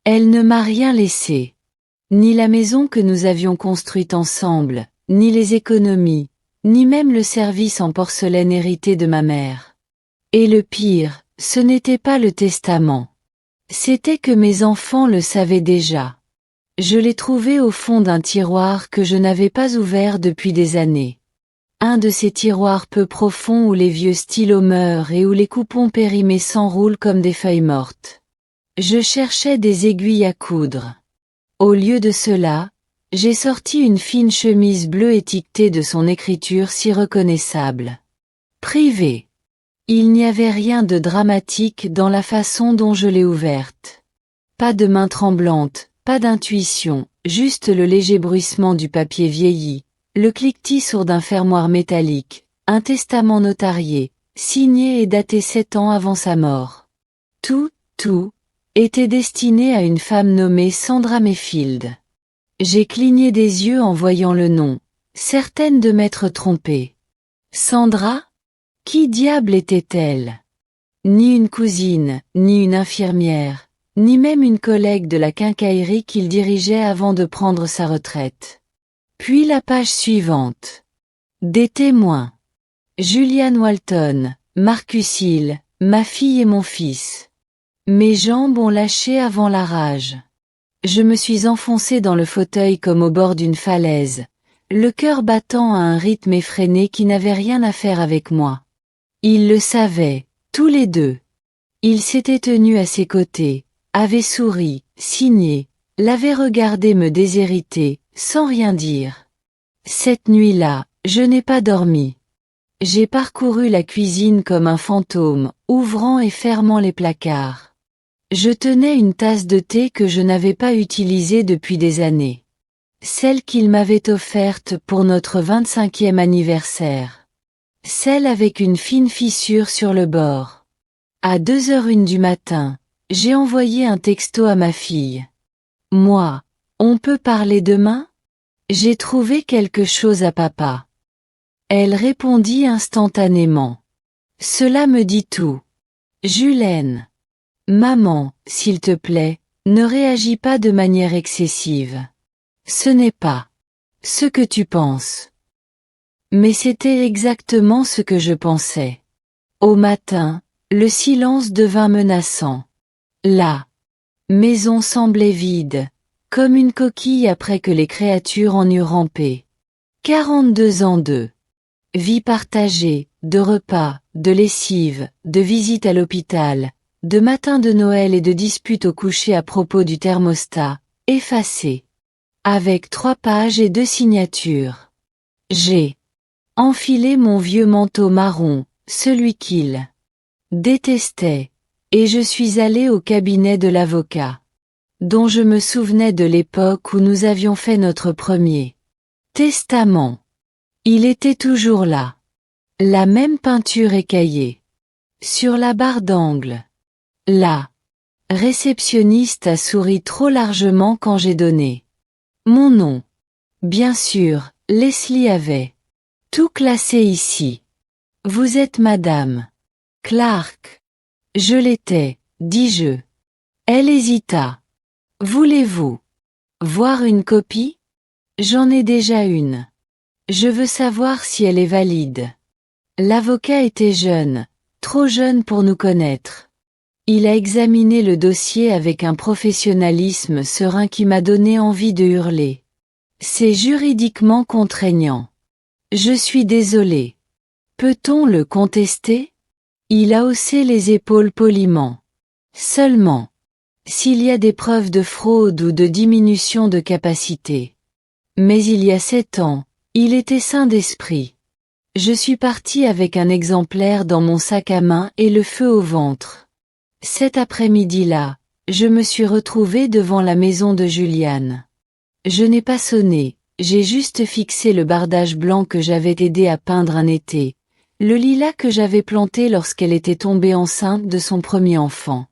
Elle ne m'a rien laissé. Ni la maison que nous avions construite ensemble, ni les économies, ni même le service en porcelaine hérité de ma mère. Et le pire, ce n'était pas le testament. C'était que mes enfants le savaient déjà. Je l'ai trouvé au fond d'un tiroir que je n'avais pas ouvert depuis des années. Un de ces tiroirs peu profonds où les vieux stylos meurent et où les coupons périmés s'enroulent comme des feuilles mortes. Je cherchais des aiguilles à coudre. Au lieu de cela, j'ai sorti une fine chemise bleue étiquetée de son écriture si reconnaissable. Privé. Il n'y avait rien de dramatique dans la façon dont je l'ai ouverte. Pas de main tremblante, pas d'intuition, juste le léger bruissement du papier vieilli, le cliquetis sourd d'un fermoir métallique, un testament notarié, signé et daté 7 ans avant sa mort. Tout était destiné à une femme nommée Sandra Mayfield. J'ai cligné des yeux en voyant le nom, certaine de m'être trompée. Sandra? Qui diable était-elle? Ni une cousine, ni une infirmière, ni même une collègue de la quincaillerie qu'il dirigeait avant de prendre sa retraite. Puis la page suivante. Des témoins. Julian Walton, Marcus Hill, ma fille et mon fils. Mes jambes ont lâché avant la rage. Je me suis enfoncé dans le fauteuil comme au bord d'une falaise, le cœur battant à un rythme effréné qui n'avait rien à faire avec moi. Ils le savaient, tous les deux. Ils s'étaient tenus à ses côtés, avaient souri, signé, l'avaient regardé me déshériter, sans rien dire. Cette nuit-là, je n'ai pas dormi. J'ai parcouru la cuisine comme un fantôme, ouvrant et fermant les placards. Je tenais une tasse de thé que je n'avais pas utilisée depuis des années. Celle qu'il m'avait offerte pour notre 25e anniversaire. Celle avec une fine fissure sur le bord. À 2h01 du matin, j'ai envoyé un texto à ma fille. Moi, on peut parler demain? J'ai trouvé quelque chose à papa. Elle répondit instantanément. Cela me dit tout. Julène. Maman, s'il te plaît, ne réagis pas de manière excessive. Ce n'est pas ce que tu penses. Mais c'était exactement ce que je pensais. Au matin, le silence devint menaçant. La maison semblait vide, comme une coquille après que les créatures en eurent rampé. 42 ans de vie partagée, de repas, de lessive, de visites à l'hôpital, de matins de Noël et de disputes au coucher à propos du thermostat, effacés. Avec 3 pages et 2 signatures. J'ai enfilé mon vieux manteau marron, celui qu'il détestait, et je suis allé au cabinet de l'avocat, dont je me souvenais de l'époque où nous avions fait notre premier testament. Il était toujours là. La même peinture écaillée. Sur la barre d'angle. La réceptionniste a souri trop largement quand j'ai donné mon nom. Bien sûr, Leslie avait tout classé ici. Vous êtes Madame Clark. Je l'étais, dis-je. Elle hésita. Voulez-vous voir une copie? J'en ai déjà une. Je veux savoir si elle est valide. L'avocat était jeune, trop jeune pour nous connaître. Il a examiné le dossier avec un professionnalisme serein qui m'a donné envie de hurler. C'est juridiquement contraignant. Je suis désolé. Peut-on le contester? Il a haussé les épaules poliment. Seulement. S'il y a des preuves de fraude ou de diminution de capacité. Mais il y a 7 ans, il était sain d'esprit. Je suis parti avec un exemplaire dans mon sac à main et le feu au ventre. Cet après-midi-là, je me suis retrouvé devant la maison de Juliane. Je n'ai pas sonné, j'ai juste fixé le bardage blanc que j'avais aidé à peindre un été, le lilas que j'avais planté lorsqu'elle était tombée enceinte de son premier enfant.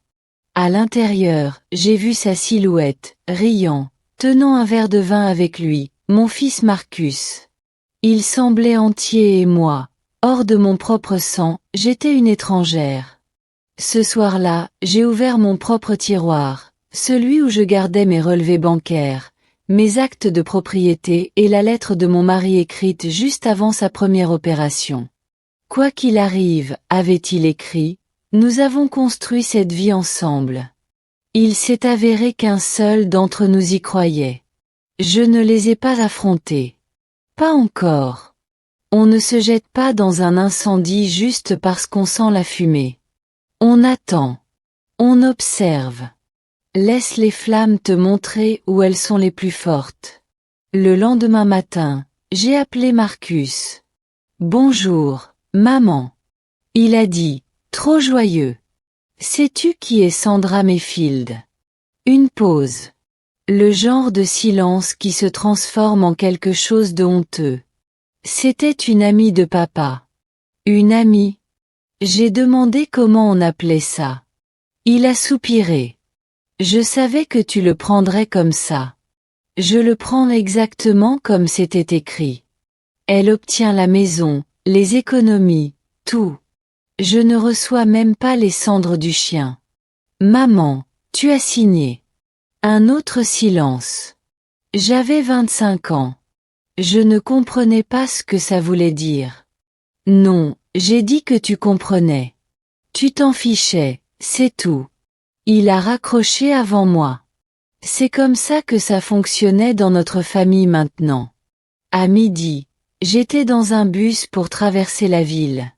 À l'intérieur, j'ai vu sa silhouette, riant, tenant un verre de vin avec lui, mon fils Marcus. Il semblait entier et moi, hors de mon propre sang, j'étais une étrangère. Ce soir-là, j'ai ouvert mon propre tiroir, Celui où je gardais mes relevés bancaires, mes actes de propriété et la lettre de mon mari écrite juste avant sa première opération. Quoi qu'il arrive, avait-il écrit, nous avons construit cette vie ensemble. Il s'est avéré qu'un seul d'entre nous y croyait. Je ne les ai pas affrontés. Pas encore. On ne se jette pas dans un incendie juste parce qu'on sent la fumée. On attend. On observe. Laisse les flammes te montrer où elles sont les plus fortes. Le lendemain matin, j'ai appelé Marcus. Bonjour, maman. Il a dit, trop joyeux. Sais-tu qui est Sandra Mayfield? Une pause. Le genre de silence qui se transforme en quelque chose de honteux. C'était une amie de papa. Une amie? J'ai demandé comment on appelait ça. Il a soupiré. Je savais que tu le prendrais comme ça. Je le prends exactement comme c'était écrit. Elle obtient la maison, les économies, tout. Je ne reçois même pas les cendres du chien. Maman, tu as signé. Un autre silence. J'avais 25 ans. Je ne comprenais pas ce que ça voulait dire. Non, j'ai dit que tu comprenais. Tu t'en fichais, c'est tout. Il a raccroché avant moi. C'est comme ça que ça fonctionnait dans notre famille maintenant. À midi, j'étais dans un bus pour traverser la ville.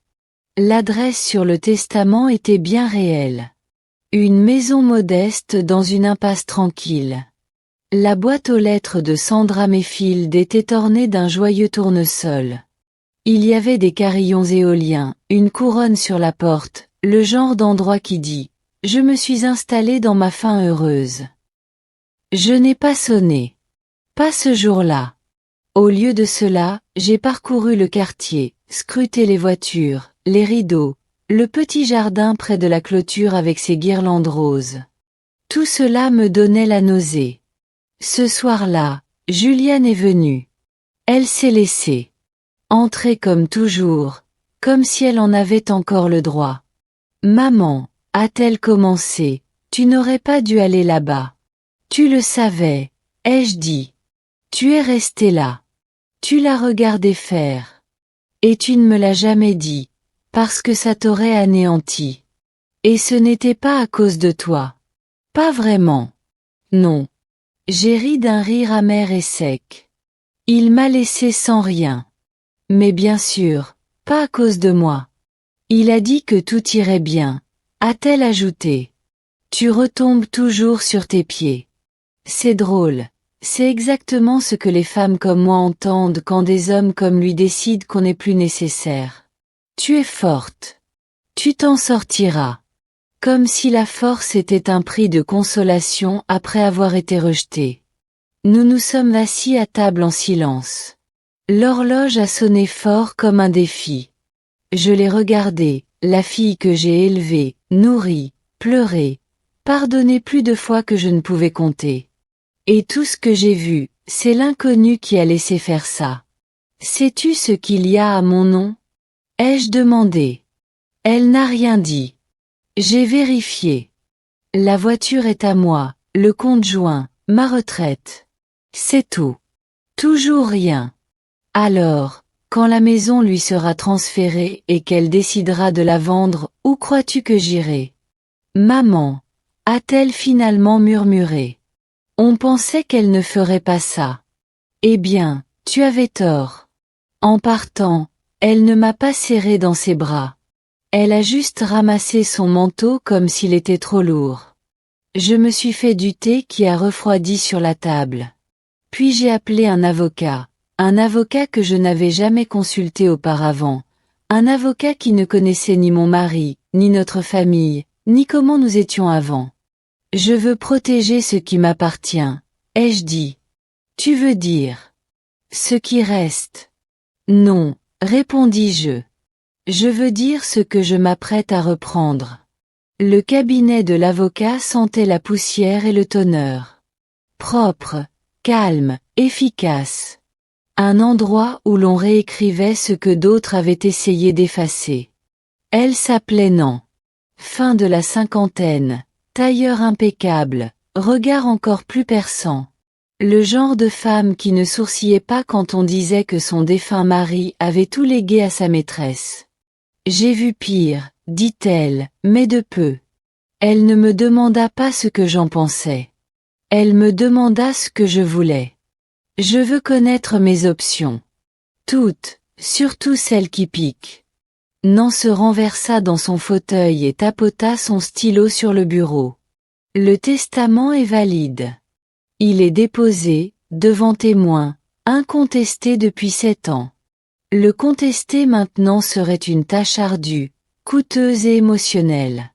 L'adresse sur le testament était bien réelle. Une maison modeste dans une impasse tranquille. La boîte aux lettres de Sandra Mayfield était ornée d'un joyeux tournesol. Il y avait des carillons éoliens, une couronne sur la porte, le genre d'endroit qui dit « Je me suis installé dans ma fin heureuse ». Je n'ai pas sonné. Pas ce jour-là. Au lieu de cela, j'ai parcouru le quartier, scruté les voitures, les rideaux, le petit jardin près de la clôture avec ses guirlandes roses. Tout cela me donnait la nausée. Ce soir-là, Juliane est venue. Elle s'est laissée entrer comme toujours, comme si elle en avait encore le droit. Maman, a-t-elle commencé, tu n'aurais pas dû aller là-bas. Tu le savais, ai-je dit. Tu es resté là. Tu l'as regardé faire. Et tu ne me l'as jamais dit, parce que ça t'aurait anéanti. Et ce n'était pas à cause de toi. Pas vraiment. Non. J'ai ri d'un rire amer et sec. Il m'a laissé sans rien. Mais bien sûr, pas à cause de moi. Il a dit que tout irait bien, a-t-elle ajouté. Tu retombes toujours sur tes pieds. C'est drôle, c'est exactement ce que les femmes comme moi entendent quand des hommes comme lui décident qu'on n'est plus nécessaire. Tu es forte. Tu t'en sortiras. Comme si la force était un prix de consolation après avoir été rejetée. Nous nous sommes assis à table en silence. L'horloge a sonné fort comme un défi. Je l'ai regardée, la fille que j'ai élevée, nourrie, pleurée, pardonnée plus de fois que je ne pouvais compter. Et tout ce que j'ai vu, c'est l'inconnu qui a laissé faire ça. Sais-tu ce qu'il y a à mon nom? Ai-je demandé. Elle n'a rien dit. J'ai vérifié. La voiture est à moi, le compte joint, ma retraite. C'est tout. Toujours rien. Alors, quand la maison lui sera transférée et qu'elle décidera de la vendre, où crois-tu que j'irai? Maman, a-t-elle finalement murmuré. On pensait qu'elle ne ferait pas ça. Eh bien, tu avais tort. En partant, elle ne m'a pas serré dans ses bras. Elle a juste ramassé son manteau comme s'il était trop lourd. Je me suis fait du thé qui a refroidi sur la table. Puis j'ai appelé un avocat que je n'avais jamais consulté auparavant, un avocat qui ne connaissait ni mon mari, ni notre famille, ni comment nous étions avant. Je veux protéger ce qui m'appartient, ai-je dit. Tu veux dire ce qui reste? Non, répondis-je. Je veux dire ce que je m'apprête à reprendre. Le cabinet de l'avocat sentait la poussière et le tonneur. Propre, calme, efficace. Un endroit où l'on réécrivait ce que d'autres avaient essayé d'effacer. Elle s'appelait Nan. Fin de la cinquantaine, tailleur impeccable, regard encore plus perçant. Le genre de femme qui ne sourcillait pas quand on disait que son défunt mari avait tout légué à sa maîtresse. J'ai vu pire, dit-elle, mais de peu. Elle ne me demanda pas ce que j'en pensais. Elle me demanda ce que je voulais. Je veux connaître mes options. Toutes, surtout celles qui piquent. Nan se renversa dans son fauteuil et tapota son stylo sur le bureau. Le testament est valide. Il est déposé, devant témoins, incontesté depuis 7 ans. Le contester maintenant serait une tâche ardue, coûteuse et émotionnelle.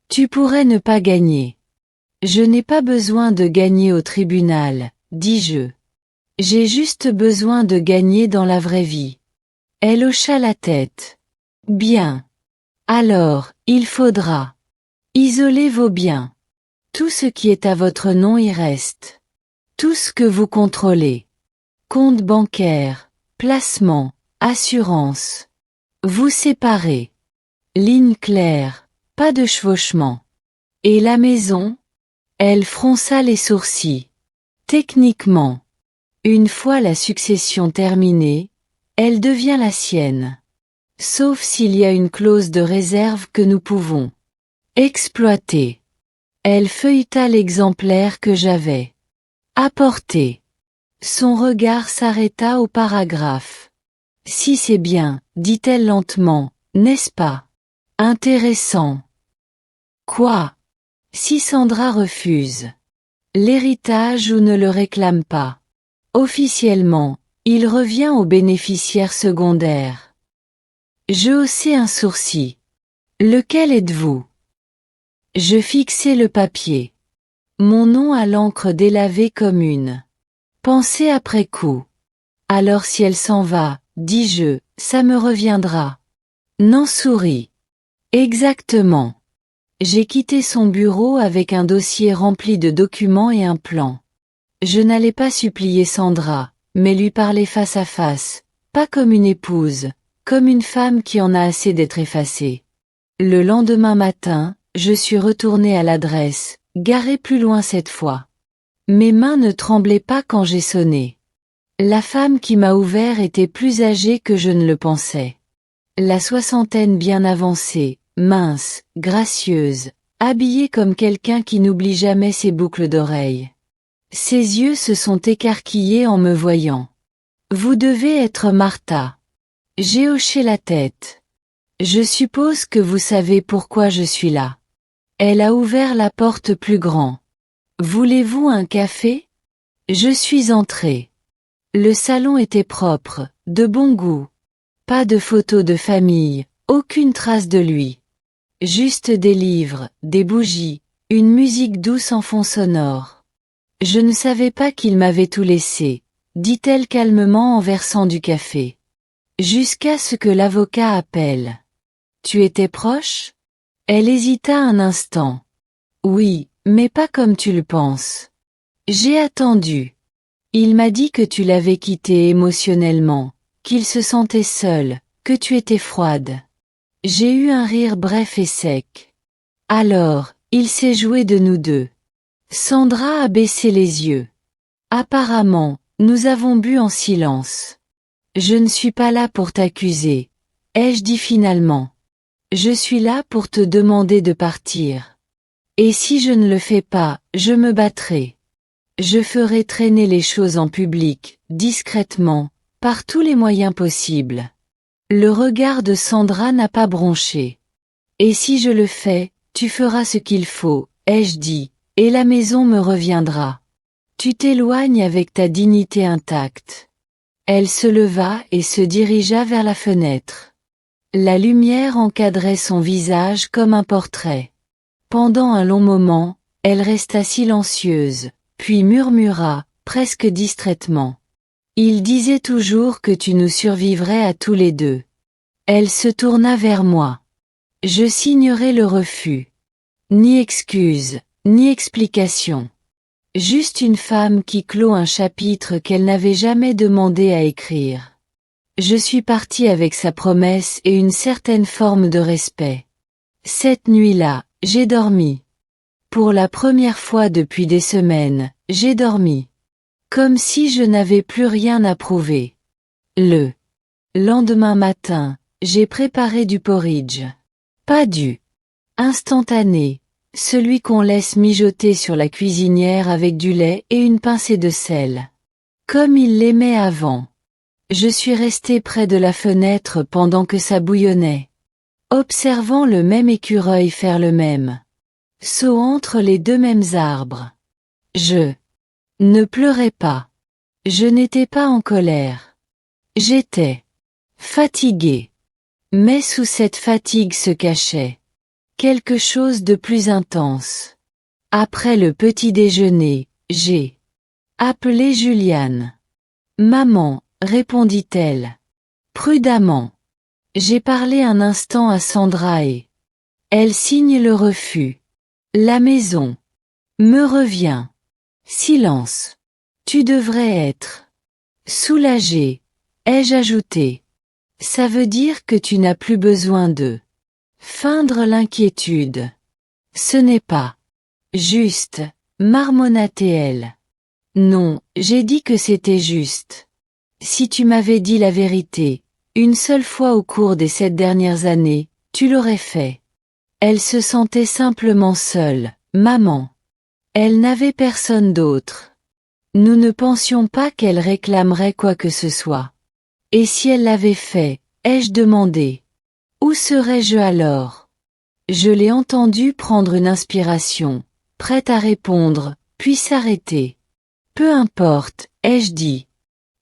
Tu pourrais ne pas gagner. Je n'ai pas besoin de gagner au tribunal, dis-je. J'ai juste besoin de gagner dans la vraie vie. Elle hocha la tête. Bien. Alors, il faudra isoler vos biens. Tout ce qui est à votre nom y reste. Tout ce que vous contrôlez. Compte bancaire, placement, assurance. Vous séparez. Ligne claire, pas de chevauchement. Et la maison? Elle fronça les sourcils. Techniquement. Une fois la succession terminée, elle devient la sienne. Sauf s'il y a une clause de réserve que nous pouvons exploiter. Elle feuilleta l'exemplaire que j'avais apporté. Son regard s'arrêta au paragraphe. Si c'est bien, dit-elle lentement, n'est-ce pas? Intéressant. Quoi? Si Sandra refuse l'héritage ou ne le réclame pas. Officiellement, il revient au bénéficiaire secondaire. Je haussai un sourcil. Lequel êtes-vous? Je fixai le papier. Mon nom à l'encre délavée comme une pensée après coup. Alors si elle s'en va, dis-je, ça me reviendra. Nan sourit. Exactement. J'ai quitté son bureau avec un dossier rempli de documents et un plan. Je n'allais pas supplier Sandra, mais lui parler face à face, pas comme une épouse, comme une femme qui en a assez d'être effacée. Le lendemain matin, je suis retournée à l'adresse, garée plus loin cette fois. Mes mains ne tremblaient pas quand j'ai sonné. La femme qui m'a ouvert était plus âgée que je ne le pensais. La soixantaine bien avancée, mince, gracieuse, habillée comme quelqu'un qui n'oublie jamais ses boucles d'oreilles. Ses yeux se sont écarquillés en me voyant. Vous devez être Martha. J'ai hoché la tête. Je suppose que vous savez pourquoi je suis là. Elle a ouvert la porte plus grand. Voulez-vous un café? Je suis entrée. Le salon était propre, de bon goût. Pas de photos de famille, aucune trace de lui. Juste des livres, des bougies, une musique douce en fond sonore. Je ne savais pas qu'il m'avait tout laissé, dit-elle calmement en versant du café. Jusqu'à ce que l'avocat appelle. Tu étais proche? Elle hésita un instant. Oui, mais pas comme tu le penses. J'ai attendu. Il m'a dit que tu l'avais quitté émotionnellement, qu'il se sentait seul, que tu étais froide. J'ai eu un rire bref et sec. Alors, il s'est joué de nous deux. Sandra a baissé les yeux. Apparemment, nous avons bu en silence. Je ne suis pas là pour t'accuser, ai-je dit finalement. Je suis là pour te demander de partir. Et si je ne le fais pas, je me battrai. Je ferai traîner les choses en public, discrètement, par tous les moyens possibles. Le regard de Sandra n'a pas bronché. Et si je le fais, tu feras ce qu'il faut, ai-je dit, et la maison me reviendra. Tu t'éloignes avec ta dignité intacte. Elle se leva et se dirigea vers la fenêtre. La lumière encadrait son visage comme un portrait. Pendant un long moment, elle resta silencieuse, puis murmura, presque distraitement. Il disait toujours que tu nous survivrais à tous les deux. Elle se tourna vers moi. Je signerai le refus. Ni excuse, ni explication. Juste une femme qui clôt un chapitre qu'elle n'avait jamais demandé à écrire. Je suis partie avec sa promesse et une certaine forme de respect. Cette nuit-là, j'ai dormi. Pour la première fois depuis des semaines, j'ai dormi. Comme si je n'avais plus rien à prouver. Le lendemain matin, j'ai préparé du porridge. Pas du instantané, celui qu'on laisse mijoter sur la cuisinière avec du lait et une pincée de sel. Comme il l'aimait avant. Je suis restée près de la fenêtre pendant que ça bouillonnait. Observant le même écureuil faire le même saut entre les deux mêmes arbres. Je ne pleurais pas. Je n'étais pas en colère. J'étais fatiguée. Mais sous cette fatigue se cachait quelque chose de plus intense. Après le petit déjeuner, j'ai appelé Juliane. Maman, répondit-elle. Prudemment. J'ai parlé un instant à Sandra et elle signe le refus. La maison me revient. Silence. Tu devrais être soulagée, ai-je ajouté. Ça veut dire que tu n'as plus besoin de feindre l'inquiétude. Ce n'est pas juste, marmonna-t-elle. Non, j'ai dit que c'était juste. Si tu m'avais dit la vérité, une seule fois au cours des 7 dernières années, tu l'aurais fait. Elle se sentait simplement seule, maman. Elle n'avait personne d'autre. Nous ne pensions pas qu'elle réclamerait quoi que ce soit. Et si elle l'avait fait, ai-je demandé. Où serais-je alors? Je l'ai entendue prendre une inspiration, prête à répondre, puis s'arrêter. Peu importe, ai-je dit.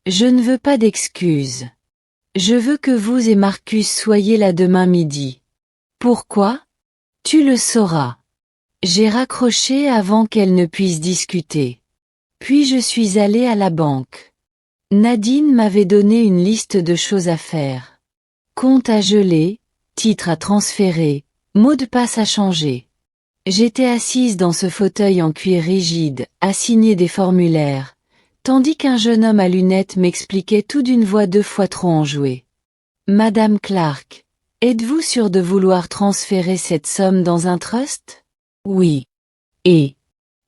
Je ne veux pas d'excuses. Je veux que vous et Marcus soyez là demain midi. Pourquoi? Tu le sauras. J'ai raccroché avant qu'elle ne puisse discuter. Puis je suis allée à la banque. Nadine m'avait donné une liste de choses à faire. Compte à geler, titre à transférer, mot de passe à changer. J'étais assise dans ce fauteuil en cuir rigide, à signer des formulaires, tandis qu'un jeune homme à lunettes m'expliquait tout d'une voix 2 fois trop enjouée. Madame Clark, êtes-vous sûre de vouloir transférer cette somme dans un trust? Oui. Et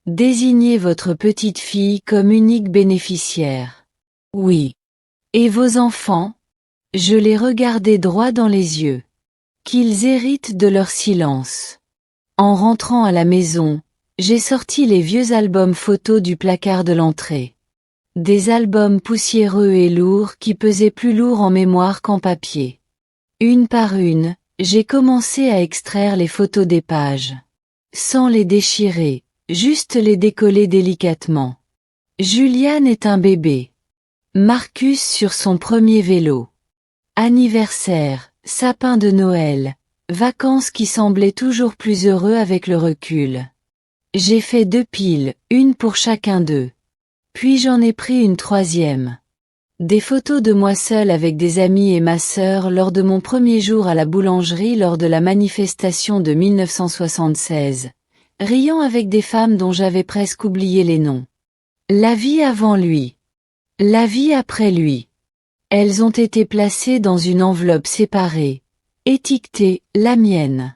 désignez votre petite fille comme unique bénéficiaire. Oui. Et vos enfants? Je les regardai droit dans les yeux. Qu'ils héritent de leur silence. En rentrant à la maison, j'ai sorti les vieux albums photos du placard de l'entrée. Des albums poussiéreux et lourds qui pesaient plus lourd en mémoire qu'en papier. Une par une, j'ai commencé à extraire les photos des pages. Sans les déchirer, juste les décoller délicatement. Juliane est un bébé. Marcus sur son premier vélo. Anniversaire, sapin de Noël, vacances qui semblaient toujours plus heureux avec le recul. J'ai fait 2 piles, une pour chacun d'eux. Puis j'en ai pris une 3e. Des photos de moi seule avec des amis et ma sœur lors de mon premier jour à la boulangerie lors de la manifestation de 1976, riant avec des femmes dont j'avais presque oublié les noms. La vie avant lui. La vie après lui. Elles ont été placées dans une enveloppe séparée, étiquetée « La mienne ».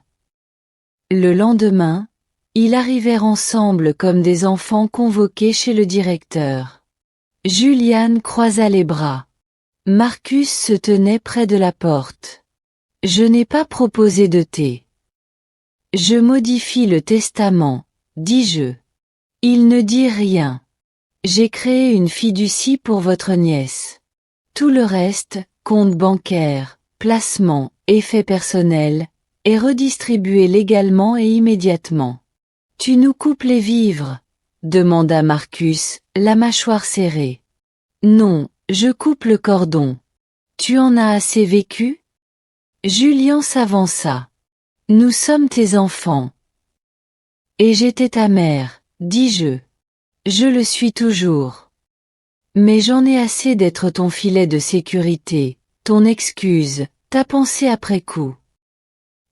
Le lendemain, ils arrivèrent ensemble comme des enfants convoqués chez le directeur. Juliane croisa les bras. Marcus se tenait près de la porte. Je n'ai pas proposé de thé. Je modifie le testament, dis-je. Il ne dit rien. J'ai créé une fiducie pour votre nièce. Tout le reste, compte bancaire, placement, effets personnels, est redistribué légalement et immédiatement. Tu nous coupes les vivres? Demanda Marcus, la mâchoire serrée. Non, je coupe le cordon. Tu en as assez vécu? Julien s'avança. Nous sommes tes enfants. Et j'étais ta mère, dis-je. Je le suis toujours. Mais j'en ai assez d'être ton filet de sécurité, ton excuse, ta pensée après coup.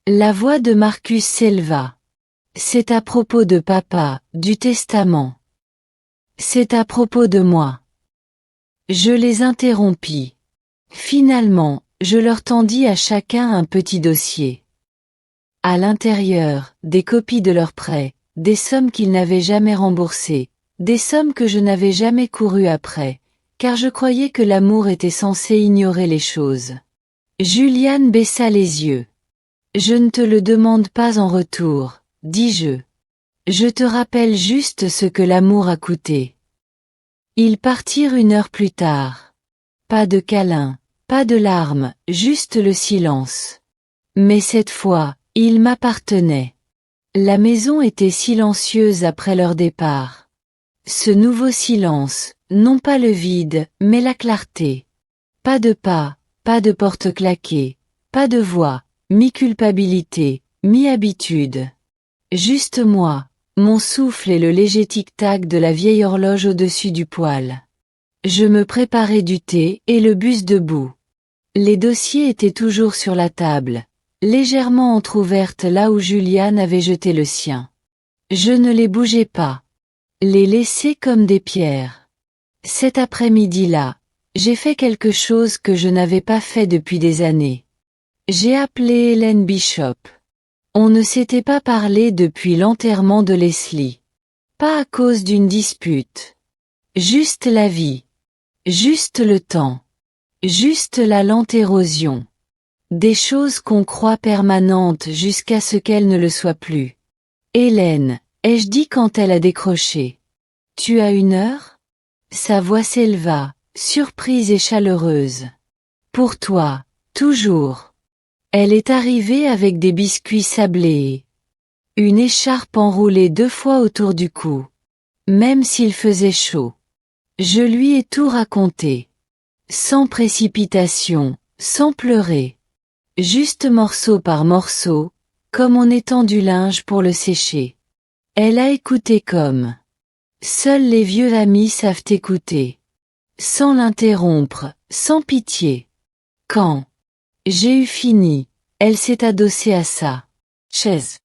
La voix de Marcus s'éleva. C'est à propos de papa, du testament. C'est à propos de moi. Je les interrompis. Finalement, je leur tendis à chacun un petit dossier. À l'intérieur, des copies de leurs prêts, des sommes qu'il n'avait jamais remboursées, des sommes que je n'avais jamais couru après, car je croyais que l'amour était censé ignorer les choses. Juliane baissa les yeux. Je ne te le demande pas en retour, dis-je. Je te rappelle juste ce que l'amour a coûté. Ils partirent 1 heure plus tard. Pas de câlins, pas de larmes, juste le silence. Mais cette fois, il m'appartenait. La maison était silencieuse après leur départ. Ce nouveau silence, non pas le vide, mais la clarté. Pas de pas, pas de porte claquée, pas de voix, mi-culpabilité, mi-habitude. Juste moi, mon souffle et le léger tic-tac de la vieille horloge au-dessus du poêle. Je me préparais du thé et le bus debout. Les dossiers étaient toujours sur la table, légèrement entr'ouvertes là où Juliane avait jeté le sien. Je ne les bougeais pas. Les laissais comme des pierres. Cet après-midi-là, j'ai fait quelque chose que je n'avais pas fait depuis des années. J'ai appelé Hélène Bishop. On ne s'était pas parlé depuis l'enterrement de Leslie. Pas à cause d'une dispute. Juste la vie. Juste le temps. Juste la lente érosion. Des choses qu'on croit permanentes jusqu'à ce qu'elles ne le soient plus. Hélène, ai-je dit quand elle a décroché. Tu as 1 heure? Sa voix s'éleva, surprise et chaleureuse. Pour toi, toujours. Elle est arrivée avec des biscuits sablés et une écharpe enroulée 2 fois autour du cou. Même s'il faisait chaud. Je lui ai tout raconté. Sans précipitation, sans pleurer. Juste morceau par morceau, comme on étend du linge pour le sécher. Elle a écouté comme. Seuls les vieux amis savent écouter. Sans l'interrompre, sans pitié. Quand j'ai eu fini, elle s'est adossée à sa chaise.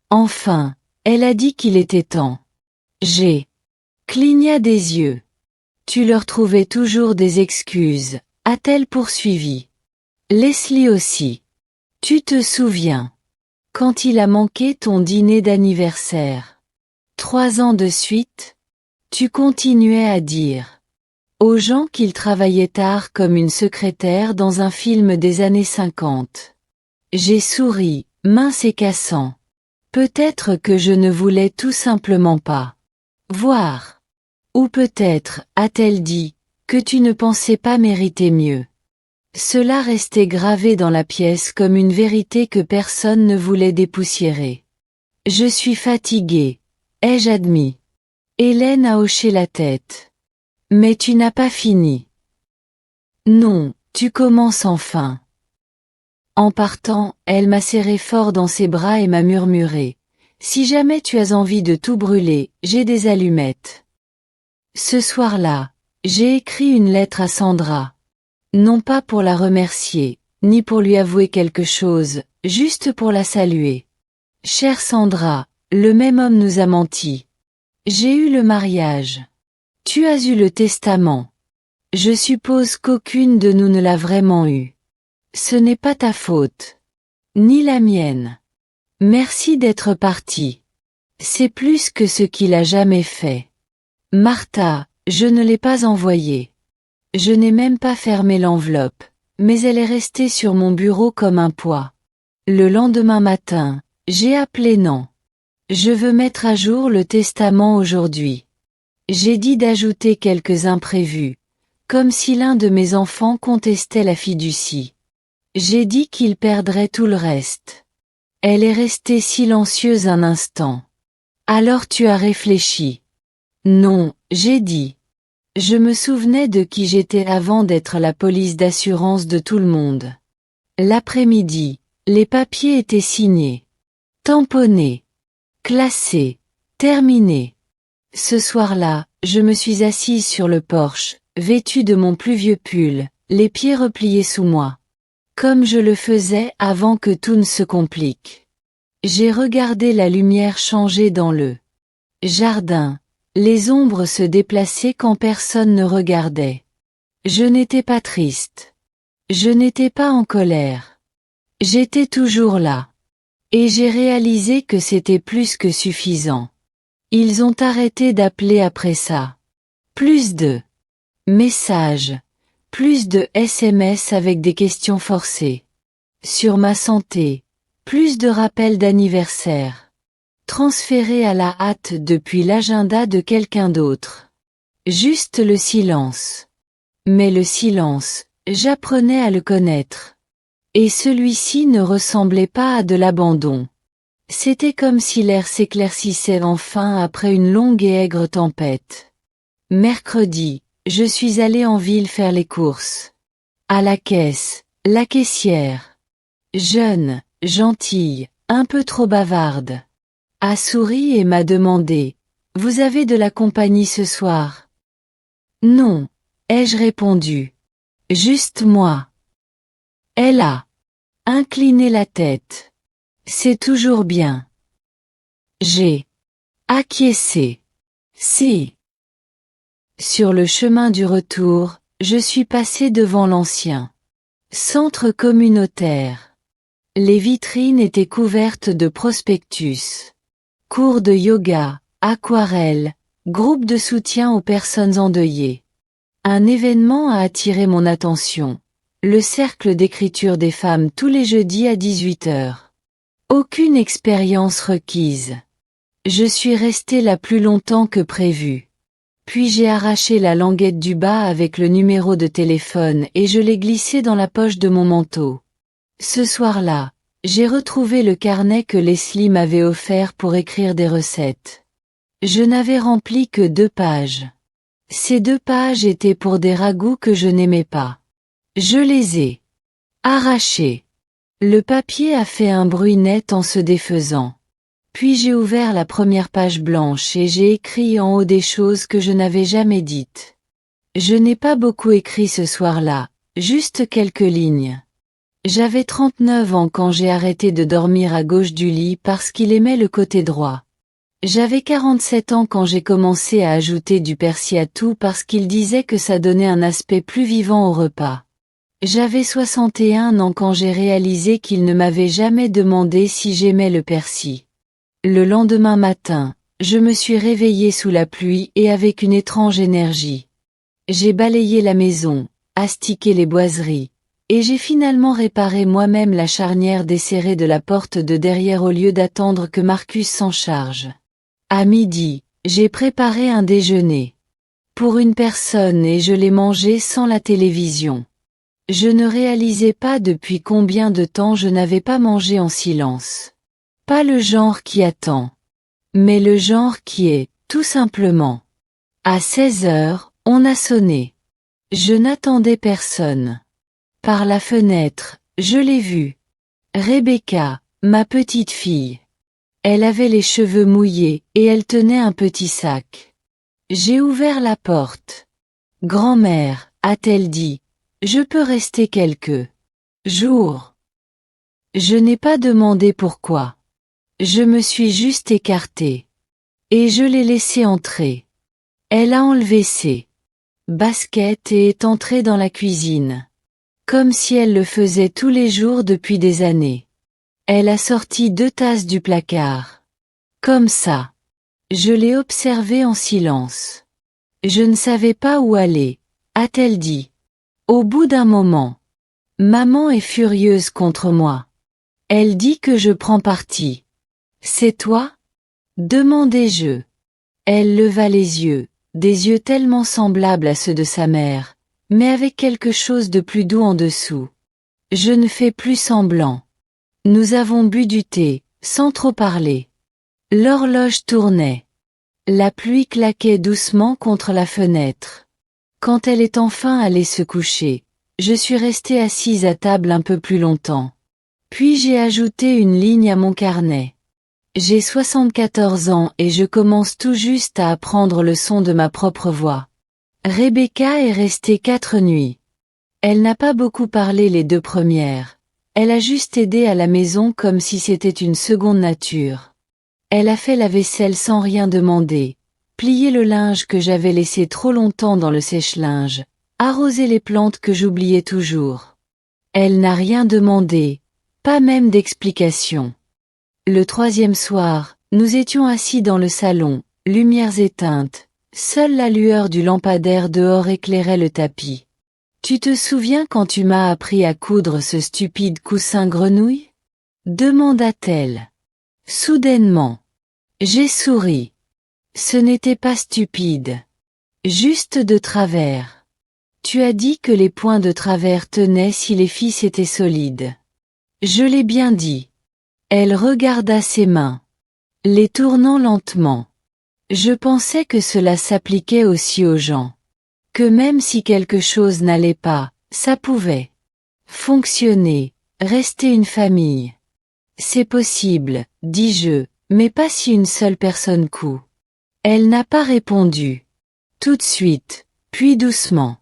Enfin, elle a dit qu'il était temps. J'ai cligna des yeux. Tu leur trouvais toujours des excuses, a-t-elle poursuivi. Leslie aussi. Tu te souviens. Quand il a manqué ton dîner d'anniversaire. 3 ans de suite. Tu continuais à dire. Aux gens qu'il travaillait tard comme une secrétaire dans un film des années 50. J'ai souri, mince et cassant. Peut-être que je ne voulais tout simplement pas voir. Ou peut-être, a-t-elle dit, que tu ne pensais pas mériter mieux. Cela restait gravé dans la pièce comme une vérité que personne ne voulait dépoussiérer. Je suis fatiguée, ai-je admis. Hélène a hoché la tête. Mais tu n'as pas fini. Non, tu commences enfin. En partant, elle m'a serré fort dans ses bras et m'a murmuré. Si jamais tu as envie de tout brûler, j'ai des allumettes. Ce soir-là, j'ai écrit une lettre à Sandra. Non pas pour la remercier, ni pour lui avouer quelque chose, juste pour la saluer. Chère Sandra, le même homme nous a menti. J'ai eu le mariage. Tu as eu le testament. Je suppose qu'aucune de nous ne l'a vraiment eu. Ce n'est pas ta faute. Ni la mienne. Merci d'être partie. C'est plus que ce qu'il a jamais fait. Martha, je ne l'ai pas envoyée. Je n'ai même pas fermé l'enveloppe, mais elle est restée sur mon bureau comme un poids. Le lendemain matin, j'ai appelé Nan. Je veux mettre à jour le testament aujourd'hui. J'ai dit d'ajouter quelques imprévus, comme si l'un de mes enfants contestait la fiducie. J'ai dit qu'il perdrait tout le reste. Elle est restée silencieuse un instant. Alors tu as réfléchi. Non, j'ai dit. Je me souvenais de qui j'étais avant d'être la police d'assurance de tout le monde. L'après-midi, les papiers étaient signés, tamponnés, classés, terminés. Ce soir-là, je me suis assise sur le porche, vêtue de mon plus vieux pull, les pieds repliés sous moi. Comme je le faisais avant que tout ne se complique. J'ai regardé la lumière changer dans le jardin, les ombres se déplacer quand personne ne regardait. Je n'étais pas triste. Je n'étais pas en colère. J'étais toujours là. Et j'ai réalisé que c'était plus que suffisant. Ils ont arrêté d'appeler après ça. Plus de messages, plus de SMS avec des questions forcées. Sur ma santé, plus de rappels d'anniversaire. Transférés à la hâte depuis l'agenda de quelqu'un d'autre. Juste le silence. Mais le silence, j'apprenais à le connaître. Et celui-ci ne ressemblait pas à de l'abandon. C'était comme si l'air s'éclaircissait enfin après une longue et aigre tempête. Mercredi, je suis allée en ville faire les courses. À la caisse, la caissière. Jeune, gentille, un peu trop bavarde. A souri et m'a demandé « Vous avez de la compagnie ce soir ?» Non, ai-je répondu. Juste moi. Elle a incliné la tête. C'est toujours bien. J'ai acquiescé. Si. Sur le chemin du retour, je suis passé devant l'ancien centre communautaire. Les vitrines étaient couvertes de prospectus. Cours de yoga, aquarelle, groupe de soutien aux personnes endeuillées. Un événement a attiré mon attention. Le cercle d'écriture des femmes tous les jeudis à 18 heures. Aucune expérience requise. Je suis restée là plus longtemps que prévu. Puis j'ai arraché la languette du bas avec le numéro de téléphone et je l'ai glissé dans la poche de mon manteau. Ce soir-là, j'ai retrouvé le carnet que Leslie m'avait offert pour écrire des recettes. Je n'avais rempli que 2 pages. Ces 2 pages étaient pour des ragoûts que je n'aimais pas. Je les ai arrachés. Le papier a fait un bruit net en se défaisant. Puis j'ai ouvert la première page blanche et j'ai écrit en haut des choses que je n'avais jamais dites. Je n'ai pas beaucoup écrit ce soir-là, juste quelques lignes. J'avais 39 ans quand j'ai arrêté de dormir à gauche du lit parce qu'il aimait le côté droit. J'avais 47 ans quand j'ai commencé à ajouter du persil à tout parce qu'il disait que ça donnait un aspect plus vivant au repas. J'avais 61 ans quand j'ai réalisé qu'il ne m'avait jamais demandé si j'aimais le persil. Le lendemain matin, je me suis réveillée sous la pluie et avec une étrange énergie. J'ai balayé la maison, astiqué les boiseries, et j'ai finalement réparé moi-même la charnière desserrée de la porte de derrière au lieu d'attendre que Marcus s'en charge. À midi, j'ai préparé un déjeuner pour une personne et je l'ai mangé sans la télévision. Je ne réalisais pas depuis combien de temps je n'avais pas mangé en silence. Pas le genre qui attend, mais le genre qui est, tout simplement. À 16 heures, on a sonné. Je n'attendais personne. Par la fenêtre, je l'ai vue. Rebecca, ma petite fille. Elle avait les cheveux mouillés et elle tenait un petit sac. J'ai ouvert la porte. Grand-mère, a-t-elle dit, je peux rester quelques jours. Je n'ai pas demandé pourquoi. Je me suis juste écartée. Et je l'ai laissée entrer. Elle a enlevé ses baskets et est entrée dans la cuisine. Comme si elle le faisait tous les jours depuis des années. Elle a sorti 2 tasses du placard. Comme ça. Je l'ai observée en silence. Je ne savais pas où aller, a-t-elle dit. Au bout d'un moment. Maman est furieuse contre moi. Elle dit que je prends parti. C'est toi? Demandai-je. Elle leva les yeux, des yeux tellement semblables à ceux de sa mère, mais avec quelque chose de plus doux en dessous. Je ne fais plus semblant. Nous avons bu du thé, sans trop parler. L'horloge tournait. La pluie claquait doucement contre la fenêtre. Quand elle est enfin allée se coucher, je suis restée assise à table un peu plus longtemps. Puis j'ai ajouté une ligne à mon carnet. J'ai 74 ans et je commence tout juste à apprendre le son de ma propre voix. Rebecca est restée 4 nuits. Elle n'a pas beaucoup parlé les 2 premières. Elle a juste aidé à la maison comme si c'était une seconde nature. Elle a fait la vaisselle sans rien demander, plié le linge que j'avais laissé trop longtemps dans le sèche-linge, arrosé les plantes que j'oubliais toujours. Elle n'a rien demandé, pas même d'explication. Le 3e soir, nous étions assis dans le salon, lumières éteintes, seule la lueur du lampadaire dehors éclairait le tapis. Tu te souviens quand tu m'as appris à coudre ce stupide coussin grenouille? Demanda-t-elle. Soudainement. J'ai souri. Ce n'était pas stupide. Juste de travers. Tu as dit que les points de travers tenaient si les fils étaient solides. Je l'ai bien dit. Elle regarda ses mains, les tournant lentement. Je pensais que cela s'appliquait aussi aux gens. Que même si quelque chose n'allait pas, ça pouvait fonctionner, rester une famille. C'est possible, dis-je, mais pas si une seule personne coud. Elle n'a pas répondu. Tout de suite, puis doucement.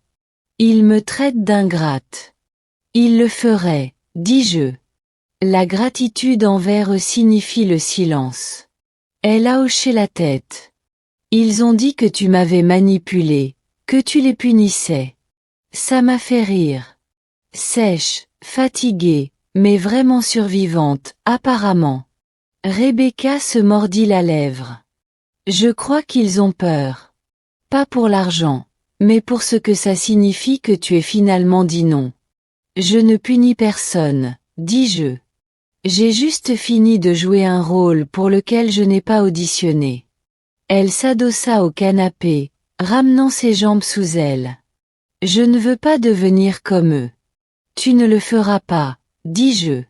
Il me traite d'ingrate. Il le ferait, dis-je. La gratitude envers eux signifie le silence. Elle a hoché la tête. Ils ont dit que tu m'avais manipulé, que tu les punissais. Ça m'a fait rire. Sèche, fatiguée, mais vraiment survivante, apparemment. Rebecca se mordit la lèvre. Je crois qu'ils ont peur. Pas pour l'argent, mais pour ce que ça signifie que tu aies finalement dit non. Je ne punis personne, dis-je. J'ai juste fini de jouer un rôle pour lequel je n'ai pas auditionné. Elle s'adossa au canapé, ramenant ses jambes sous elle. Je ne veux pas devenir comme eux. Tu ne le feras pas, dis-je.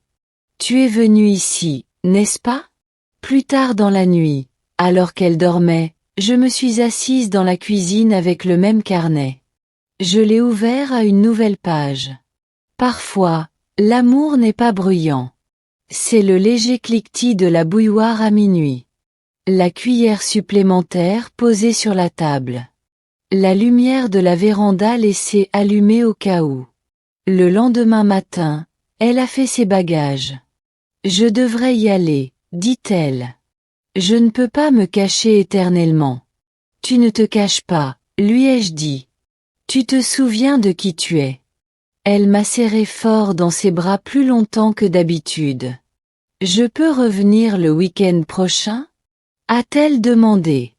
Tu es venu ici, n'est-ce pas? Plus tard dans la nuit, alors qu'elle dormait, je me suis assise dans la cuisine avec le même carnet. Je l'ai ouvert à une nouvelle page. Parfois, l'amour n'est pas bruyant. C'est le léger cliquetis de la bouilloire à minuit. La cuillère supplémentaire posée sur la table. La lumière de la véranda laissée allumée au cas où. Le lendemain matin, elle a fait ses bagages. Je devrais y aller, dit-elle. Je ne peux pas me cacher éternellement. Tu ne te caches pas, lui ai-je dit. Tu te souviens de qui tu es. Elle m'a serré fort dans ses bras plus longtemps que d'habitude. Je peux revenir le week-end prochain? A-t-elle demandé.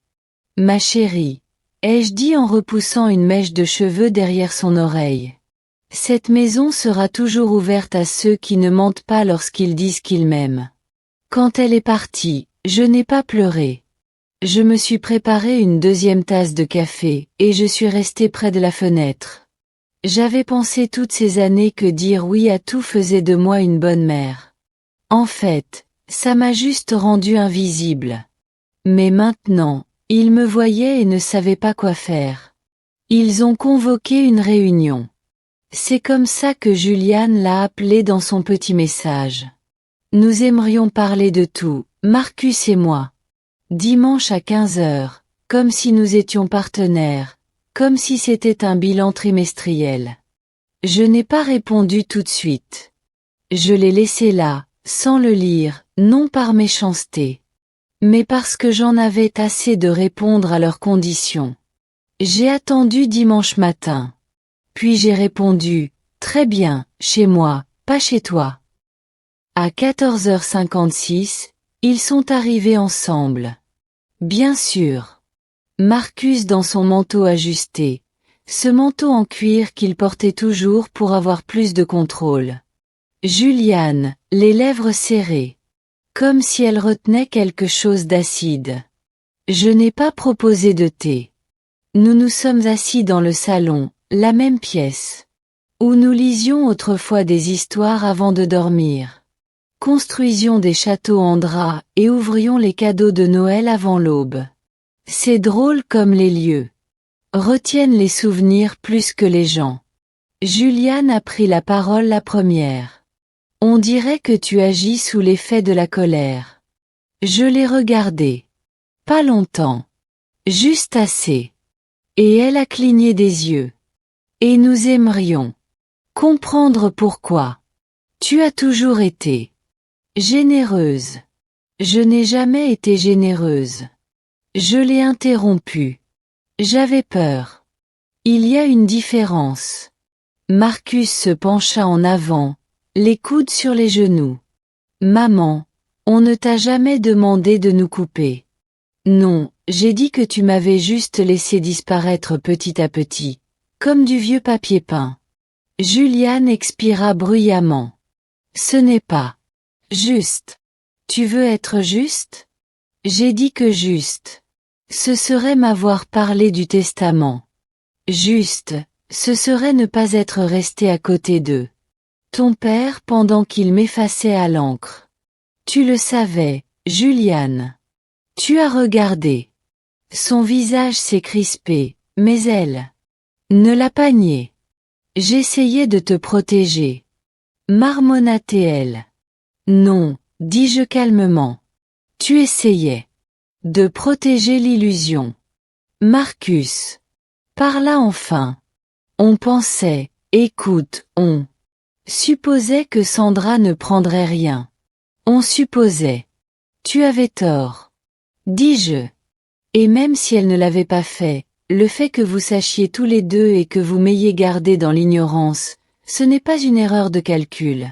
Ma chérie, ai-je dit en repoussant une mèche de cheveux derrière son oreille. Cette maison sera toujours ouverte à ceux qui ne mentent pas lorsqu'ils disent qu'ils m'aiment. Quand elle est partie, je n'ai pas pleuré. Je me suis préparé une deuxième tasse de café, et je suis resté près de la fenêtre. J'avais pensé toutes ces années que dire oui à tout faisait de moi une bonne mère. En fait, ça m'a juste rendu invisible. Mais maintenant, ils me voyaient et ne savaient pas quoi faire. Ils ont convoqué une réunion. C'est comme ça que Juliane l'a appelé dans son petit message. Nous aimerions parler de tout, Marcus et moi. Dimanche à 15 heures, comme si nous étions partenaires, comme si c'était un bilan trimestriel. Je n'ai pas répondu tout de suite. Je l'ai laissé là, sans le lire, non par méchanceté, mais parce que j'en avais assez de répondre à leurs conditions. J'ai attendu dimanche matin. Puis j'ai répondu, très bien, chez moi, pas chez toi. À 14h56, ils sont arrivés ensemble. Bien sûr. Marcus dans son manteau ajusté, ce manteau en cuir qu'il portait toujours pour avoir plus de contrôle. Juliane, les lèvres serrées. Comme si elle retenait quelque chose d'acide. Je n'ai pas proposé de thé. Nous nous sommes assis dans le salon, la même pièce. Où nous lisions autrefois des histoires avant de dormir. Construisions des châteaux en drap et ouvrions les cadeaux de Noël avant l'aube. C'est drôle comme les lieux retiennent les souvenirs plus que les gens. Juliane a pris la parole la première. On dirait que tu agis sous l'effet de la colère. Je l'ai regardée. Pas longtemps. Juste assez. Et elle a cligné des yeux. Et nous aimerions comprendre pourquoi. Tu as toujours été généreuse. Je n'ai jamais été généreuse. Je l'ai interrompue. J'avais peur. Il y a une différence. Marcus se pencha en avant, les coudes sur les genoux. Maman, on ne t'a jamais demandé de nous couper. Non, j'ai dit que tu m'avais juste laissé disparaître petit à petit, comme du vieux papier peint. Juliane expira bruyamment. Ce n'est pas juste. Tu veux être juste? J'ai dit que juste. Ce serait m'avoir parlé du testament. Juste, ce serait ne pas être resté à côté d'eux. Ton père pendant qu'il m'effaçait à l'encre. Tu le savais, Juliane. Tu as regardé. Son visage s'est crispé, mais elle ne l'a pas nié. J'essayais de te protéger. Marmonna-t-elle. Non, dis-je calmement. Tu essayais de protéger l'illusion. Marcus parla enfin. On pensait, écoute, on supposait que Sandra ne prendrait rien. On supposait. Tu avais tort. Dis-je. Et même si elle ne l'avait pas fait, le fait que vous sachiez tous les deux et que vous m'ayez gardé dans l'ignorance, ce n'est pas une erreur de calcul.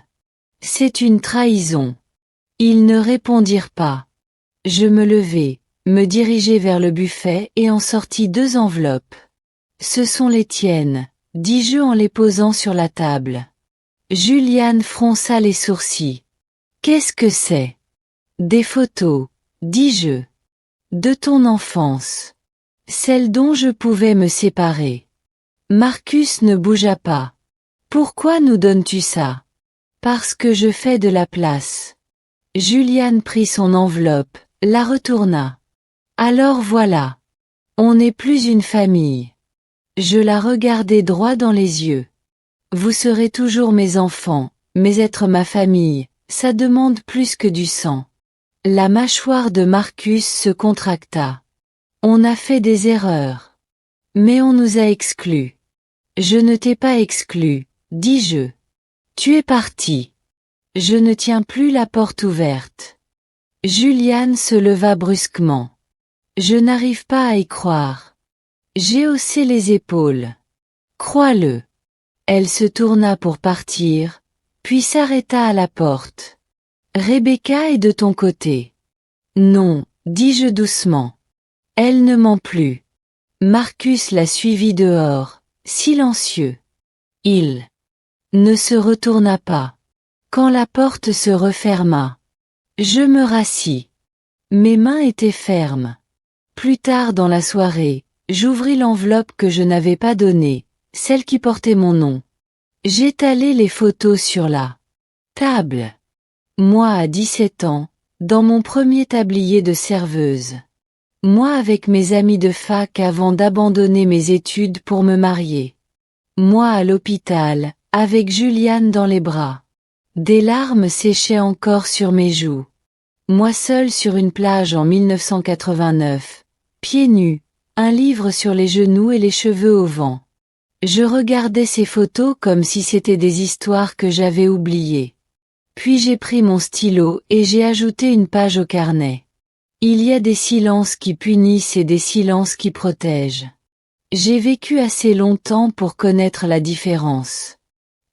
C'est une trahison. Ils ne répondirent pas. Je me levai, me dirigeai vers le buffet et en sortis 2 enveloppes. Ce sont les tiennes, dis-je en les posant sur la table. Juliane fronça les sourcils. Qu'est-ce que c'est? Des photos, dis-je. De ton enfance. Celle dont je pouvais me séparer. Marcus ne bougea pas. Pourquoi nous donnes-tu ça? Parce que je fais de la place. Juliane prit son enveloppe, la retourna. Alors voilà. On n'est plus une famille. Je la regardai droit dans les yeux. Vous serez toujours mes enfants, mais être ma famille, ça demande plus que du sang. La mâchoire de Marcus se contracta. On a fait des erreurs. Mais on nous a exclus. Je ne t'ai pas exclu, dis-je. Tu es parti. Je ne tiens plus la porte ouverte. Juliane se leva brusquement. Je n'arrive pas à y croire. J'ai haussé les épaules. Crois-le. Elle se tourna pour partir, puis s'arrêta à la porte. Rebecca est de ton côté. Non, dis-je doucement. Elle ne ment plus. Marcus la suivit dehors, silencieux. Il ne se retourna pas. Quand la porte se referma, je me rassis. Mes mains étaient fermes. Plus tard dans la soirée, j'ouvris l'enveloppe que je n'avais pas donnée, celle qui portait mon nom. J'étalai les photos sur la table. Moi à 17 ans, dans mon premier tablier de serveuse. Moi avec mes amis de fac avant d'abandonner mes études pour me marier. Moi à l'hôpital, avec Juliane dans les bras. Des larmes séchaient encore sur mes joues. Moi seule sur une plage en 1989, pieds nus, un livre sur les genoux et les cheveux au vent. Je regardais ces photos comme si c'était des histoires que j'avais oubliées. Puis j'ai pris mon stylo et j'ai ajouté une page au carnet. Il y a des silences qui punissent et des silences qui protègent. J'ai vécu assez longtemps pour connaître la différence.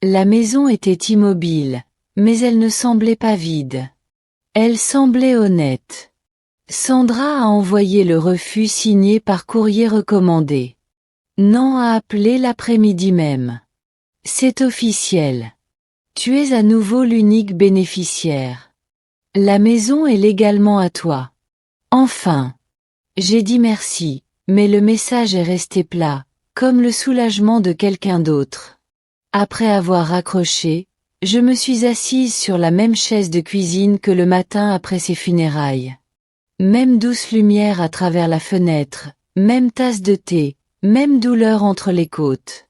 La maison était immobile, mais elle ne semblait pas vide. Elle semblait honnête. Sandra a envoyé le refus signé par courrier recommandé. Nan a appelé l'après-midi même. C'est officiel. Tu es à nouveau l'unique bénéficiaire. La maison est légalement à toi. Enfin. J'ai dit merci, mais le message est resté plat, comme le soulagement de quelqu'un d'autre. Après avoir raccroché, je me suis assise sur la même chaise de cuisine que le matin après ses funérailles. Même douce lumière à travers la fenêtre, même tasse de thé, même douleur entre les côtes.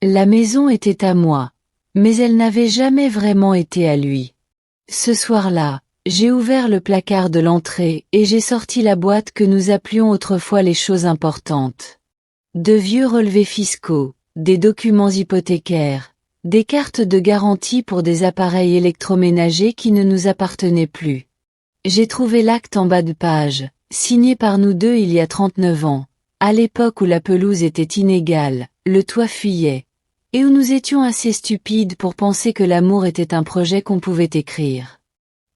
La maison était à moi, mais elle n'avait jamais vraiment été à lui. Ce soir-là, j'ai ouvert le placard de l'entrée et j'ai sorti la boîte que nous appelions autrefois les choses importantes. De vieux relevés fiscaux, des documents hypothécaires, des cartes de garantie pour des appareils électroménagers qui ne nous appartenaient plus. J'ai trouvé l'acte en bas de page, signé par nous deux il y a 39 ans, à l'époque où la pelouse était inégale, le toit fuyait, et où nous étions assez stupides pour penser que l'amour était un projet qu'on pouvait écrire.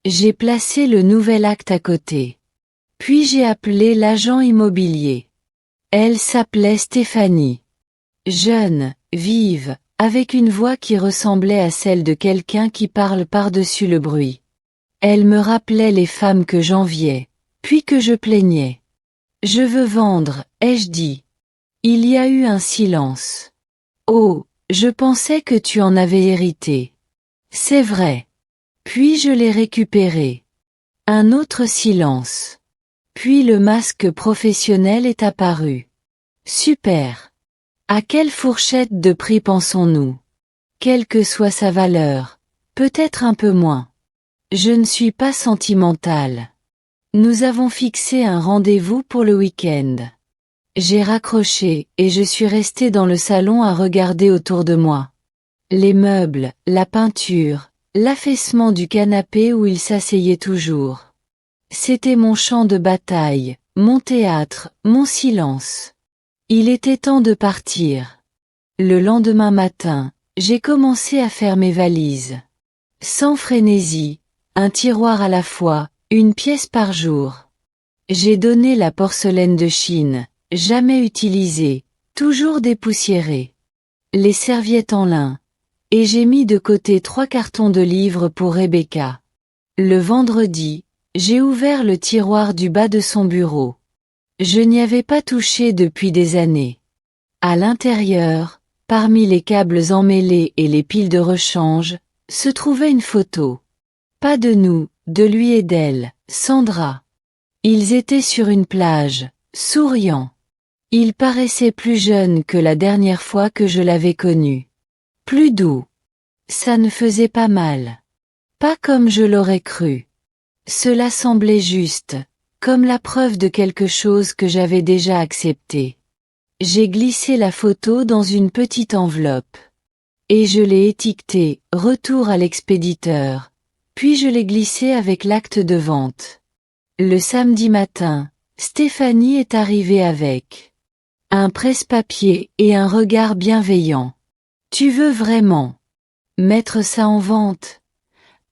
J'ai placé le nouvel acte à côté. Puis j'ai appelé l'agent immobilier. Elle s'appelait Stéphanie. Jeune, vive, avec une voix qui ressemblait à celle de quelqu'un qui parle par-dessus le bruit. Elle me rappelait les femmes que j'enviais, puis que je plaignais. Je veux vendre, ai-je dit. Il y a eu un silence. Oh, je pensais que tu en avais hérité. C'est vrai. Puis je l'ai récupéré. Un autre silence. Puis le masque professionnel est apparu. Super. À quelle fourchette de prix pensons-nous? Quelle que soit sa valeur, peut-être un peu moins. Je ne suis pas sentimentale. Nous avons fixé un rendez-vous pour le week-end. J'ai raccroché et je suis restée dans le salon à regarder autour de moi. Les meubles, la peinture, l'affaissement du canapé où il s'asseyait toujours. C'était mon champ de bataille, mon théâtre, mon silence. Il était temps de partir. Le lendemain matin, j'ai commencé à faire mes valises. Sans frénésie, un tiroir à la fois, une pièce par jour. J'ai donné la porcelaine de Chine, jamais utilisée, toujours dépoussiérée. Les serviettes en lin. Et j'ai mis de côté 3 cartons de livres pour Rebecca. Le vendredi, j'ai ouvert le tiroir du bas de son bureau. Je n'y avais pas touché depuis des années. À l'intérieur, parmi les câbles emmêlés et les piles de rechange, se trouvait une photo. Pas de nous, de lui et d'elle, Sandra. Ils étaient sur une plage, souriants. Il paraissait plus jeune que la dernière fois que je l'avais connu. Plus doux. Ça ne faisait pas mal. Pas comme je l'aurais cru. Cela semblait juste, comme la preuve de quelque chose que j'avais déjà accepté. J'ai glissé la photo dans une petite enveloppe. Et je l'ai étiquetée « Retour à l'expéditeur », puis je l'ai glissée avec l'acte de vente. Le samedi matin, Stéphanie est arrivée avec un presse-papier et un regard bienveillant. « Tu veux vraiment mettre ça en vente ?»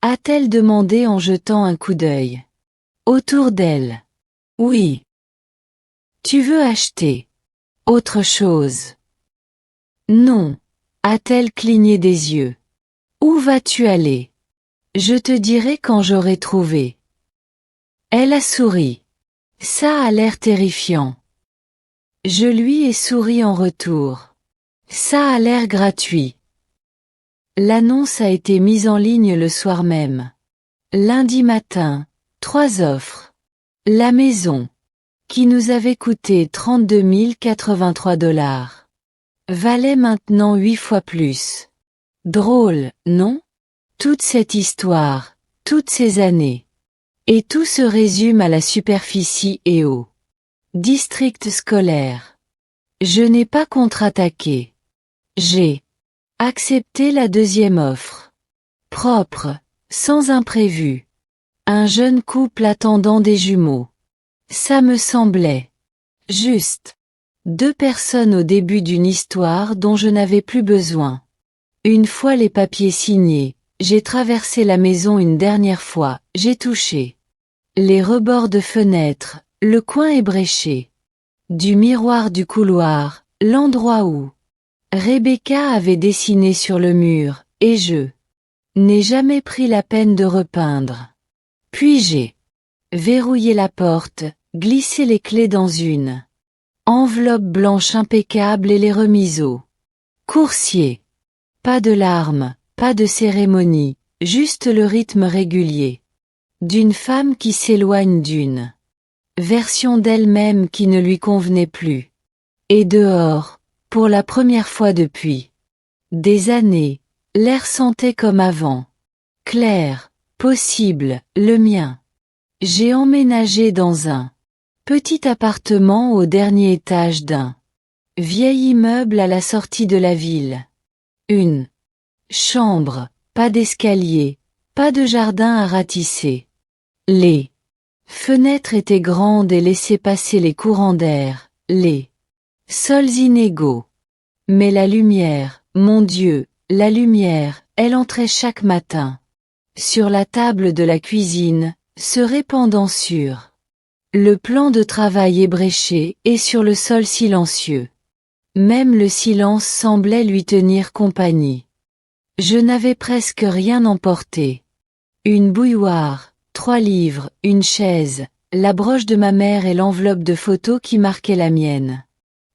a-t-elle demandé en jetant un coup d'œil autour d'elle. « Oui. »« Tu veux acheter autre chose ?»« Non. » a-t-elle cligné des yeux. « Où vas-tu aller ? Je te dirai quand j'aurai trouvé. » Elle a souri. Ça a l'air terrifiant. Je lui ai souri en retour. Ça a l'air gratuit. L'annonce a été mise en ligne le soir même. Lundi matin, 3 offres. La maison, qui nous avait coûté 32 083 $, valait maintenant 8 fois plus. Drôle, non? Toute cette histoire, toutes ces années. Et tout se résume à la superficie et au district scolaire. Je n'ai pas contre-attaqué. J'ai accepté la deuxième offre. Propre, sans imprévu. Un jeune couple attendant des jumeaux. Ça me semblait juste. 2 personnes au début d'une histoire dont je n'avais plus besoin. Une fois les papiers signés, j'ai traversé la maison une dernière fois, j'ai touché les rebords de fenêtres, le coin ébréché du miroir du couloir, l'endroit où Rebecca avait dessiné sur le mur, et je n'ai jamais pris la peine de repeindre. Puis j'ai verrouillé la porte, glissé les clés dans une enveloppe blanche impeccable et les remis au coursier. Pas de larmes, pas de cérémonie, juste le rythme régulier d'une femme qui s'éloigne d'une version d'elle-même qui ne lui convenait plus. Et dehors, pour la première fois depuis des années, l'air sentait comme avant. Clair, possible, le mien. J'ai emménagé dans un petit appartement au dernier étage d'un vieil immeuble à la sortie de la ville. Une chambre, pas d'escalier, pas de jardin à ratisser. Les fenêtres étaient grandes et laissaient passer les courants d'air, les sols inégaux. Mais la lumière, mon Dieu, la lumière, elle entrait chaque matin sur la table de la cuisine, se répandant sur Le plan de travail ébréché et sur le sol silencieux. Même le silence semblait lui tenir compagnie. Je n'avais presque rien emporté. Une bouilloire, 3 livres, une chaise, la broche de ma mère et l'enveloppe de photos qui marquait la mienne.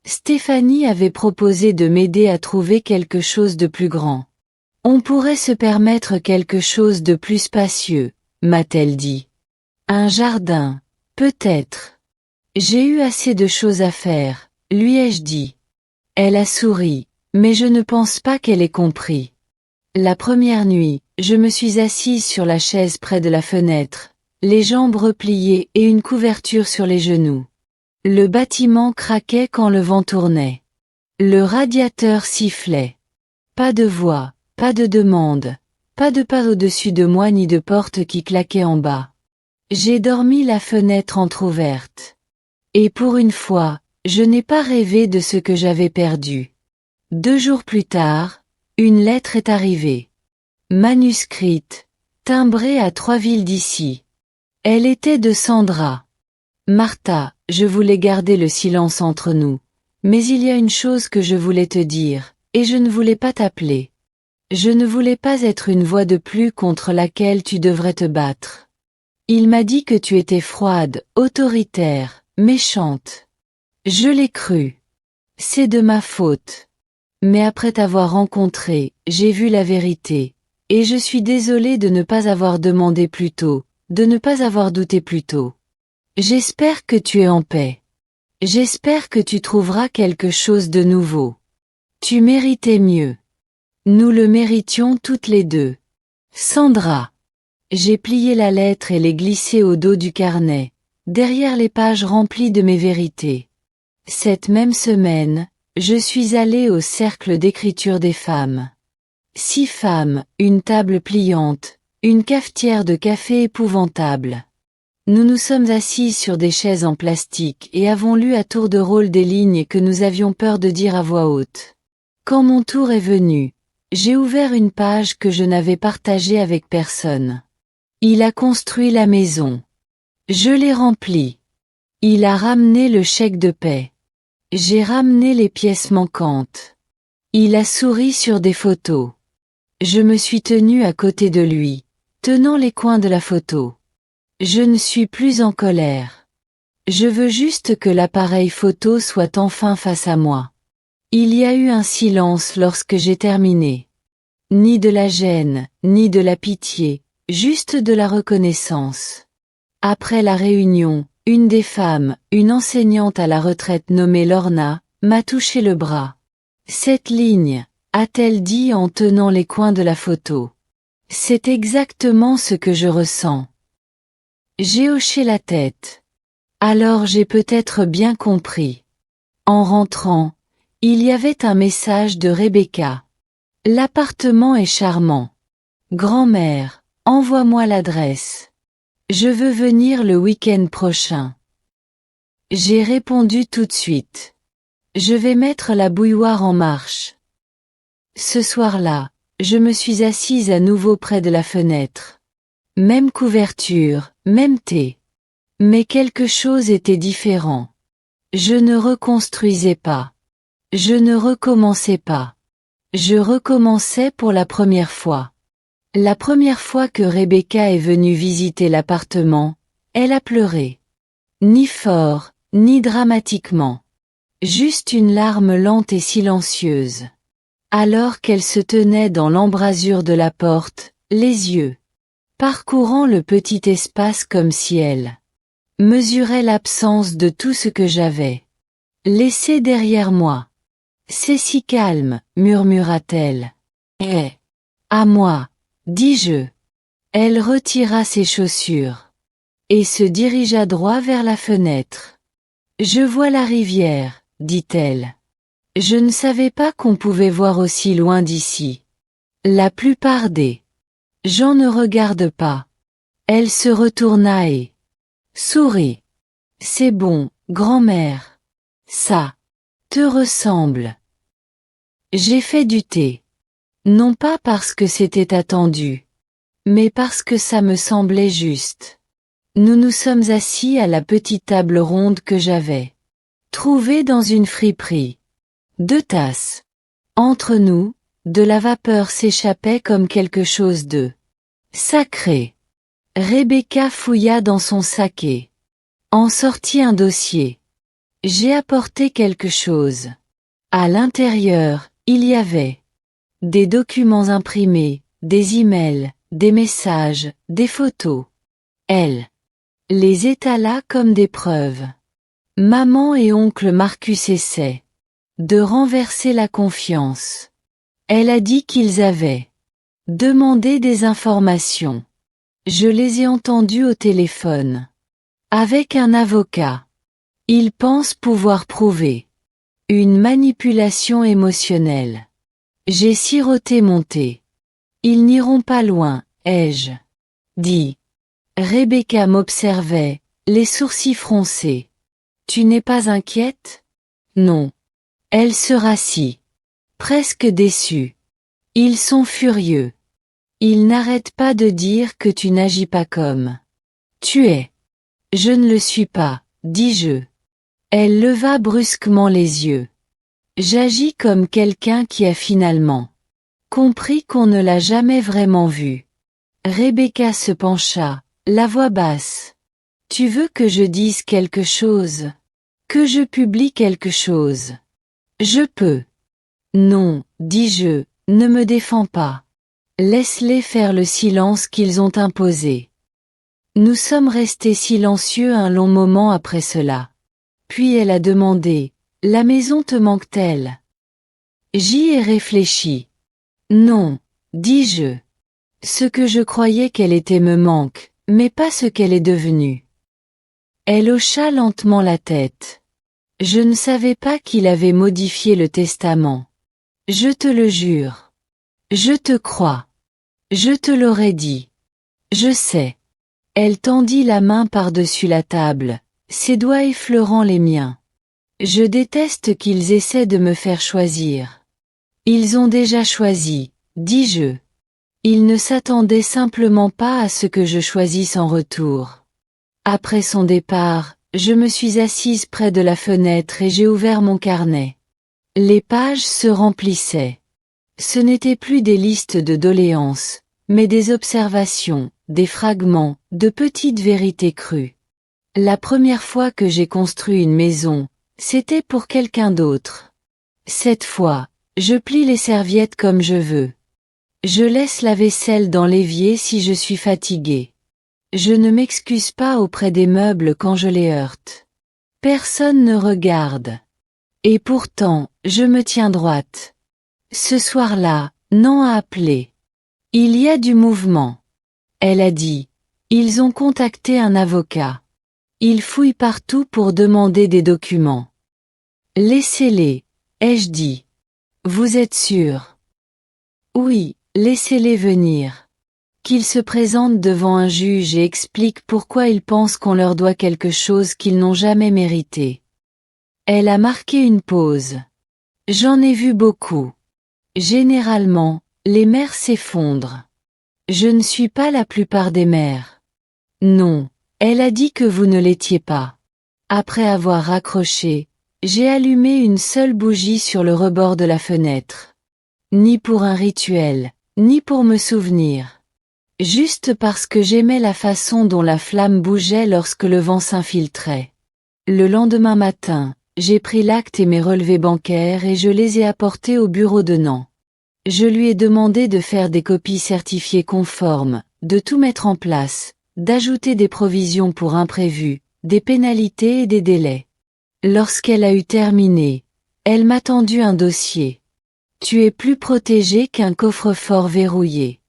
Stéphanie avait proposé de m'aider à trouver quelque chose de plus grand. On pourrait se permettre quelque chose de plus spacieux, m'a-t-elle dit. Un jardin, peut-être. J'ai eu assez de choses à faire, lui ai-je dit. Elle a souri, mais je ne pense pas qu'elle ait compris. La première nuit, je me suis assise sur la chaise près de la fenêtre, les jambes repliées et une couverture sur les genoux. Le bâtiment craquait quand le vent tournait. Le radiateur sifflait. Pas de voix, pas de demande, pas de pas au-dessus de moi ni de porte qui claquait en bas. J'ai dormi la fenêtre entr'ouverte. Et pour une fois, je n'ai pas rêvé de ce que j'avais perdu. 2 jours plus tard, une lettre est arrivée. Manuscrite, timbrée à 3 villes d'ici. Elle était de Sandra. Martha, je voulais garder le silence entre nous. Mais il y a une chose que je voulais te dire, et je ne voulais pas t'appeler. Je ne voulais pas être une voix de plus contre laquelle tu devrais te battre. Il m'a dit que tu étais froide, autoritaire, méchante. Je l'ai cru. C'est de ma faute. Mais après t'avoir rencontré, j'ai vu la vérité. Et je suis désolée de ne pas avoir demandé plus tôt, de ne pas avoir douté plus tôt. J'espère que tu es en paix. J'espère que tu trouveras quelque chose de nouveau. Tu méritais mieux. Nous le méritions toutes les deux. Sandra. J'ai plié la lettre et l'ai glissée au dos du carnet, derrière les pages remplies de mes vérités. Cette même semaine, je suis allée au cercle d'écriture des femmes. 6 femmes, une table pliante, une cafetière de café épouvantable. Nous nous sommes assises sur des chaises en plastique et avons lu à tour de rôle des lignes que nous avions peur de dire à voix haute. Quand mon tour est venu, j'ai ouvert une page que je n'avais partagée avec personne. Il a construit la maison. Je l'ai remplie. Il a ramené le chèque de paie. J'ai ramené les pièces manquantes. Il a souri sur des photos. Je me suis tenue à côté de lui, tenant les coins de la photo. Je ne suis plus en colère. Je veux juste que l'appareil photo soit enfin face à moi. Il y a eu un silence lorsque j'ai terminé. Ni de la gêne, ni de la pitié, juste de la reconnaissance. Après la réunion, une des femmes, une enseignante à la retraite nommée Lorna, m'a touché le bras. Cette ligne, a-t-elle dit en tenant les coins de la photo. C'est exactement ce que je ressens. J'ai hoché la tête. Alors j'ai peut-être bien compris. En rentrant, il y avait un message de Rebecca. L'appartement est charmant. Grand-mère, envoie-moi l'adresse. Je veux venir le week-end prochain. J'ai répondu tout de suite. Je vais mettre la bouilloire en marche. Ce soir-là, je me suis assise à nouveau près de la fenêtre. Même couverture, même thé. Mais quelque chose était différent. Je ne reconstruisais pas. Je ne recommençais pas. Je recommençais pour la première fois. La première fois que Rebecca est venue visiter l'appartement, elle a pleuré. Ni fort, ni dramatiquement. Juste une larme lente et silencieuse. Alors qu'elle se tenait dans l'embrasure de la porte, les yeux parcourant le petit espace comme si elle mesurait l'absence de tout ce que j'avais laissé derrière moi. C'est si calme, murmura-t-elle. Eh, à moi, dis-je. Elle retira ses chaussures et se dirigea droit vers la fenêtre. Je vois la rivière, dit-elle. Je ne savais pas qu'on pouvait voir aussi loin d'ici. La plupart des gens ne regardent pas. Elle se retourna et sourit. C'est bon, grand-mère. Ça te ressemble. J'ai fait du thé. Non pas parce que c'était attendu, mais parce que ça me semblait juste. Nous nous sommes assis à la petite table ronde que j'avais trouvée dans une friperie. 2 tasses. Entre nous, de la vapeur s'échappait comme quelque chose de sacré. Rebecca fouilla dans son sac et en sortit un dossier. J'ai apporté quelque chose. À l'intérieur, il y avait des documents imprimés, des emails, des messages, des photos. Elle les étala comme des preuves. Maman et oncle Marcus essaient de renverser la confiance. Elle a dit qu'ils avaient demandé des informations. Je les ai entendus au téléphone. Avec un avocat. Ils pensent pouvoir prouver une manipulation émotionnelle. J'ai siroté mon thé. Ils n'iront pas loin, ai-je dit. Rebecca m'observait, les sourcils froncés. Tu n'es pas inquiète? Non. Elle se rassit. Presque déçue. Ils sont furieux. Ils n'arrêtent pas de dire que tu n'agis pas comme tu es. Je ne le suis pas, dis-je. Elle leva brusquement les yeux. J'agis comme quelqu'un qui a finalement compris qu'on ne l'a jamais vraiment vu. Rebecca se pencha, la voix basse. Tu veux que je dise quelque chose? Que je publie quelque chose? Je peux. Non, dis-je, ne me défends pas. Laisse-les faire le silence qu'ils ont imposé. Nous sommes restés silencieux un long moment après cela. Puis elle a demandé, la maison te manque-t-elle? J'y ai réfléchi. Non, dis-je. Ce que je croyais qu'elle était me manque, mais pas ce qu'elle est devenue. Elle hocha lentement la tête. Je ne savais pas qu'il avait modifié le testament. Je te le jure. Je te crois. Je te l'aurais dit. Je sais. Elle tendit la main par-dessus la table, ses doigts effleurant les miens. Je déteste qu'ils essaient de me faire choisir. Ils ont déjà choisi, dis-je. Ils ne s'attendaient simplement pas à ce que je choisisse en retour. Après son départ, je me suis assise près de la fenêtre et j'ai ouvert mon carnet. Les pages se remplissaient. Ce n'étaient plus des listes de doléances, mais des observations, des fragments, de petites vérités crues. La première fois que j'ai construit une maison, c'était pour quelqu'un d'autre. Cette fois, je plie les serviettes comme je veux. Je laisse la vaisselle dans l'évier si je suis fatiguée. Je ne m'excuse pas auprès des meubles quand je les heurte. Personne ne regarde. Et pourtant, je me tiens droite. Ce soir-là, Nan a appelé. Il y a du mouvement. Elle a dit. Ils ont contacté un avocat. Ils fouillent partout pour demander des documents. Laissez-les, ai-je dit. Vous êtes sûr? Oui, laissez-les venir. Qu'ils se présentent devant un juge et expliquent pourquoi ils pensent qu'on leur doit quelque chose qu'ils n'ont jamais mérité. Elle a marqué une pause. J'en ai vu beaucoup. Généralement, les mères s'effondrent. Je ne suis pas la plupart des mères. Non, elle a dit que vous ne l'étiez pas. Après avoir raccroché, j'ai allumé une seule bougie sur le rebord de la fenêtre. Ni pour un rituel, ni pour me souvenir. Juste parce que j'aimais la façon dont la flamme bougeait lorsque le vent s'infiltrait. Le lendemain matin, j'ai pris l'acte et mes relevés bancaires et je les ai apportés au bureau de Nan. Je lui ai demandé de faire des copies certifiées conformes, de tout mettre en place, d'ajouter des provisions pour imprévus, des pénalités et des délais. Lorsqu'elle a eu terminé, elle m'a tendu un dossier. Tu es plus protégé qu'un coffre-fort verrouillé.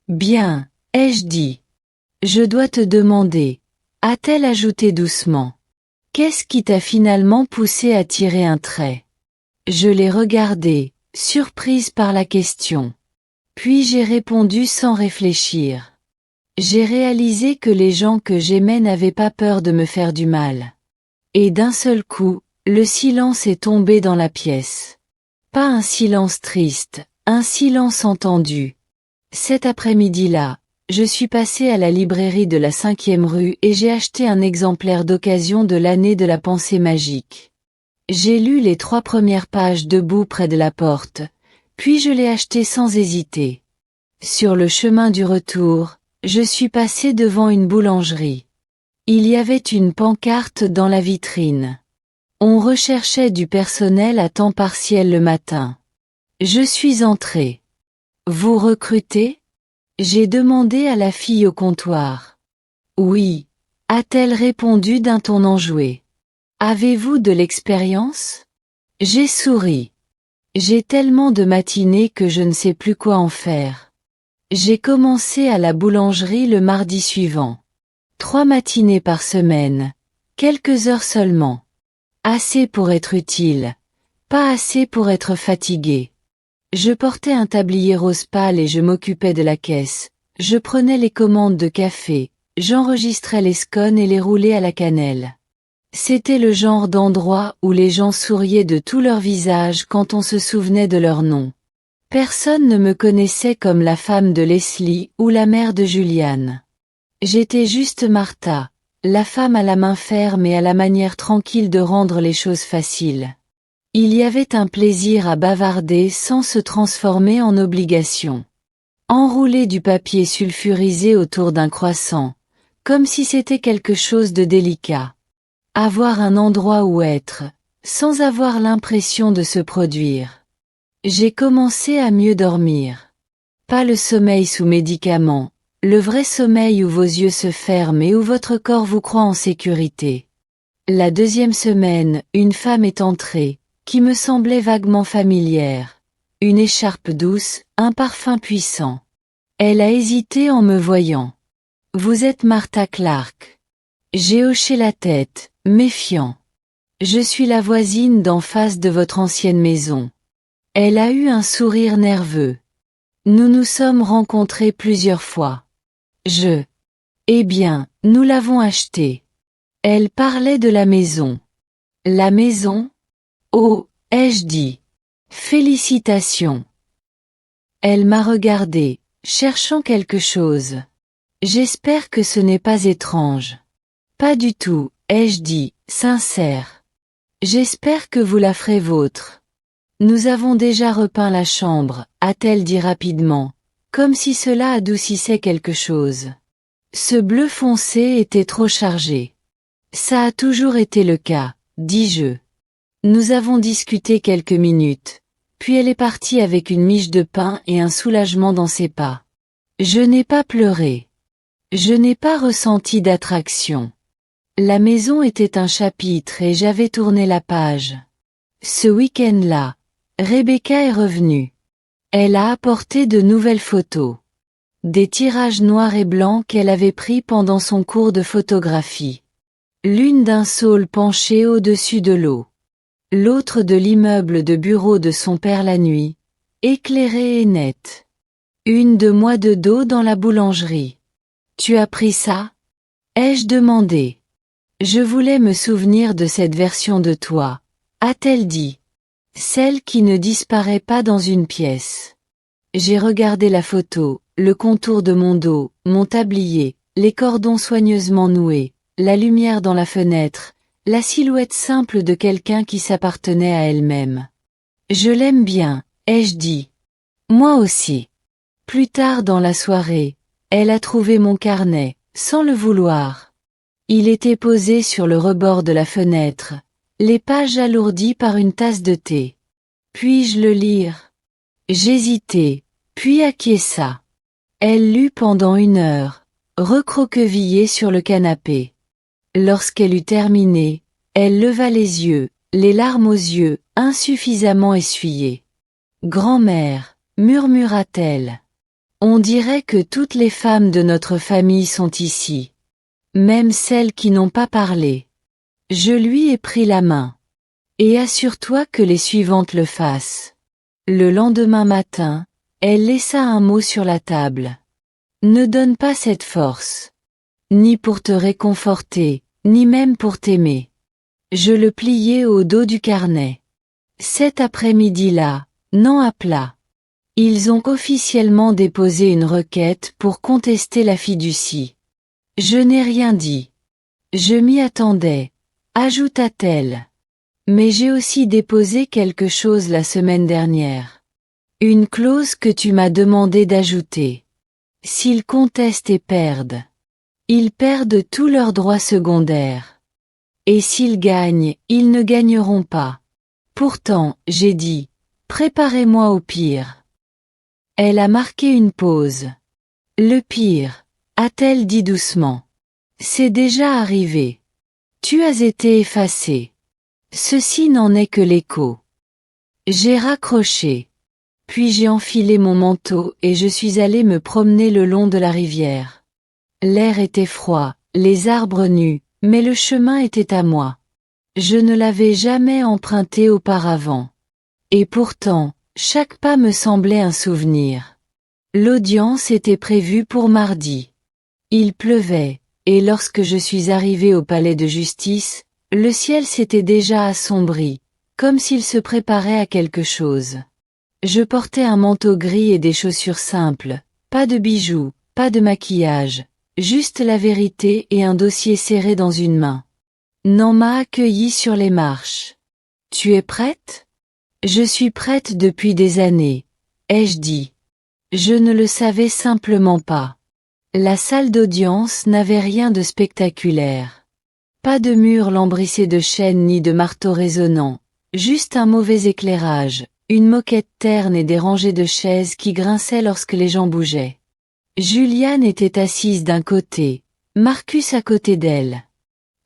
Bien, ai-je dit. Je dois te demander, a-t-elle ajouté doucement. Qu'est-ce qui t'a finalement poussé à tirer un trait? Je l'ai regardée, surprise par la question. Puis j'ai répondu sans réfléchir. J'ai réalisé que les gens que j'aimais n'avaient pas peur de me faire du mal. Et d'un seul coup, le silence est tombé dans la pièce. Pas un silence triste, un silence entendu. Cet après-midi-là, je suis passé à la librairie de la 5e rue et j'ai acheté un exemplaire d'occasion de l'année de la pensée magique. J'ai lu les 3 premières pages debout près de la porte, puis je l'ai acheté sans hésiter. Sur le chemin du retour, je suis passé devant une boulangerie. Il y avait une pancarte dans la vitrine. On recherchait du personnel à temps partiel le matin. Je suis entré. Vous recrutez ? J'ai demandé à la fille au comptoir. Oui, a-t-elle répondu d'un ton enjoué. Avez-vous de l'expérience ? J'ai souri. J'ai tellement de matinées que je ne sais plus quoi en faire. J'ai commencé à la boulangerie le mardi suivant. 3 matinées par semaine, quelques heures seulement. Assez pour être utile, pas assez pour être fatigué. Je portais un tablier rose pâle et je m'occupais de la caisse. Je prenais les commandes de café, j'enregistrais les scones et les roulais à la cannelle. C'était le genre d'endroit où les gens souriaient de tout leur visage quand on se souvenait de leur nom. Personne ne me connaissait comme la femme de Leslie ou la mère de Juliane. J'étais juste Martha, la femme à la main ferme et à la manière tranquille de rendre les choses faciles. Il y avait un plaisir à bavarder sans se transformer en obligation. Enrouler du papier sulfurisé autour d'un croissant, comme si c'était quelque chose de délicat. Avoir un endroit où être, sans avoir l'impression de se produire. J'ai commencé à mieux dormir. Pas le sommeil sous médicaments, le vrai sommeil où vos yeux se ferment et où votre corps vous croit en sécurité. La 2e semaine, une femme est entrée, qui me semblait vaguement familière. Une écharpe douce, un parfum puissant. Elle a hésité en me voyant. Vous êtes Martha Clark. J'ai hoché la tête, méfiant. Je suis la voisine d'en face de votre ancienne maison. Elle a eu un sourire nerveux. Nous nous sommes rencontrés plusieurs fois. Eh bien, nous l'avons achetée. Elle parlait de la maison. La maison ? Oh, ai-je dit. Félicitations. Elle m'a regardé, cherchant quelque chose. J'espère que ce n'est pas étrange. Pas du tout, ai-je dit, sincère. J'espère que vous la ferez vôtre. Nous avons déjà repeint la chambre, a-t-elle dit rapidement, comme si cela adoucissait quelque chose. Ce bleu foncé était trop chargé. Ça a toujours été le cas, dis-je. Nous avons discuté quelques minutes, puis elle est partie avec une miche de pain et un soulagement dans ses pas. Je n'ai pas pleuré. Je n'ai pas ressenti d'attraction. La maison était un chapitre et j'avais tourné la page. Ce week-end-là, Rebecca est revenue. Elle a apporté de nouvelles photos. Des tirages noirs et blancs qu'elle avait pris pendant son cours de photographie. L'une d'un saule penché au-dessus de l'eau. L'autre de l'immeuble de bureau de son père la nuit, éclairée et nette. Une de moi de dos dans la boulangerie. Tu as pris ça ? Ai-je demandé. Je voulais me souvenir de cette version de toi, a-t-elle dit. Celle qui ne disparaît pas dans une pièce. J'ai regardé la photo, le contour de mon dos, mon tablier, les cordons soigneusement noués, la lumière dans la fenêtre, la silhouette simple de quelqu'un qui s'appartenait à elle-même. Je l'aime bien, ai-je dit. Moi aussi. Plus tard dans la soirée, elle a trouvé mon carnet, sans le vouloir. Il était posé sur le rebord de la fenêtre, les pages alourdies par une tasse de thé. Puis-je le lire ? J'hésitai, puis acquiesça. Elle lut pendant 1 heure, recroquevillée sur le canapé. Lorsqu'elle eut terminé, elle leva les yeux, les larmes aux yeux, insuffisamment essuyées. « Grand-mère, murmura-t-elle. On dirait que toutes les femmes de notre famille sont ici. Même celles qui n'ont pas parlé. » Je lui ai pris la main. « Et assure-toi que les suivantes le fassent. » Le lendemain matin, elle laissa un mot sur la table. « Ne donne pas cette force. Ni pour te réconforter, ni même pour t'aimer. » Je le pliai au dos du carnet. Cet après-midi-là, n'en à plat. Ils ont officiellement déposé une requête pour contester la fiducie. Je n'ai rien dit. Je m'y attendais, ajouta-t-elle. Mais j'ai aussi déposé quelque chose la semaine dernière. Une clause que tu m'as demandé d'ajouter. S'ils contestent et perdent, ils perdent tous leurs droits secondaires. Et s'ils gagnent, ils ne gagneront pas. Pourtant, j'ai dit, préparez-moi au pire. Elle a marqué une pause. Le pire, a-t-elle dit doucement. C'est déjà arrivé. Tu as été effacé. Ceci n'en est que l'écho. J'ai raccroché. Puis j'ai enfilé mon manteau et je suis allé me promener le long de la rivière. L'air était froid, les arbres nus, mais le chemin était à moi. Je ne l'avais jamais emprunté auparavant. Et pourtant, chaque pas me semblait un souvenir. L'audience était prévue pour mardi. Il pleuvait, et lorsque je suis arrivé au palais de justice, le ciel s'était déjà assombri, comme s'il se préparait à quelque chose. Je portais un manteau gris et des chaussures simples, pas de bijoux, pas de maquillage, juste la vérité et un dossier serré dans une main. Nan m'a accueilli sur les marches. Tu es prête? Je suis prête depuis des années, ai-je dit. Je ne le savais simplement pas. La salle d'audience n'avait rien de spectaculaire. Pas de murs lambrissés de chaînes ni de marteaux résonnants, juste un mauvais éclairage, une moquette terne et des rangées de chaises qui grinçaient lorsque les gens bougeaient. Juliane était assise d'un côté, Marcus à côté d'elle.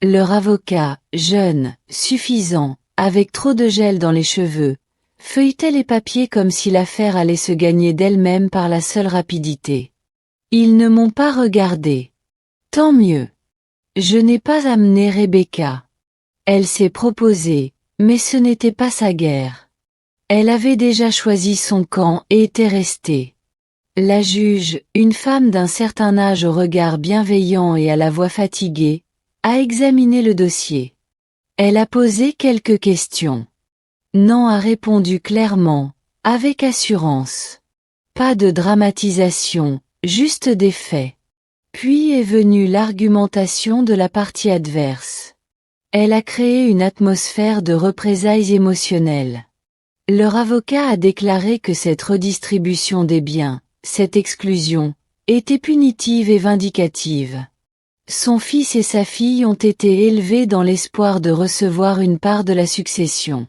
Leur avocat, jeune, suffisant, avec trop de gel dans les cheveux, feuilletait les papiers comme si l'affaire allait se gagner d'elle-même par la seule rapidité. Ils ne m'ont pas regardé. Tant mieux. Je n'ai pas amené Rebecca. Elle s'est proposée, mais ce n'était pas sa guerre. Elle avait déjà choisi son camp et était restée. La juge, une femme d'un certain âge au regard bienveillant et à la voix fatiguée, a examiné le dossier. Elle a posé quelques questions. Nan a répondu clairement, avec assurance. Pas de dramatisation, juste des faits. Puis est venue l'argumentation de la partie adverse. Elle a créé une atmosphère de représailles émotionnelles. Leur avocat a déclaré que cette redistribution des biens, cette exclusion, était punitive et vindicative. Son fils et sa fille ont été élevés dans l'espoir de recevoir une part de la succession.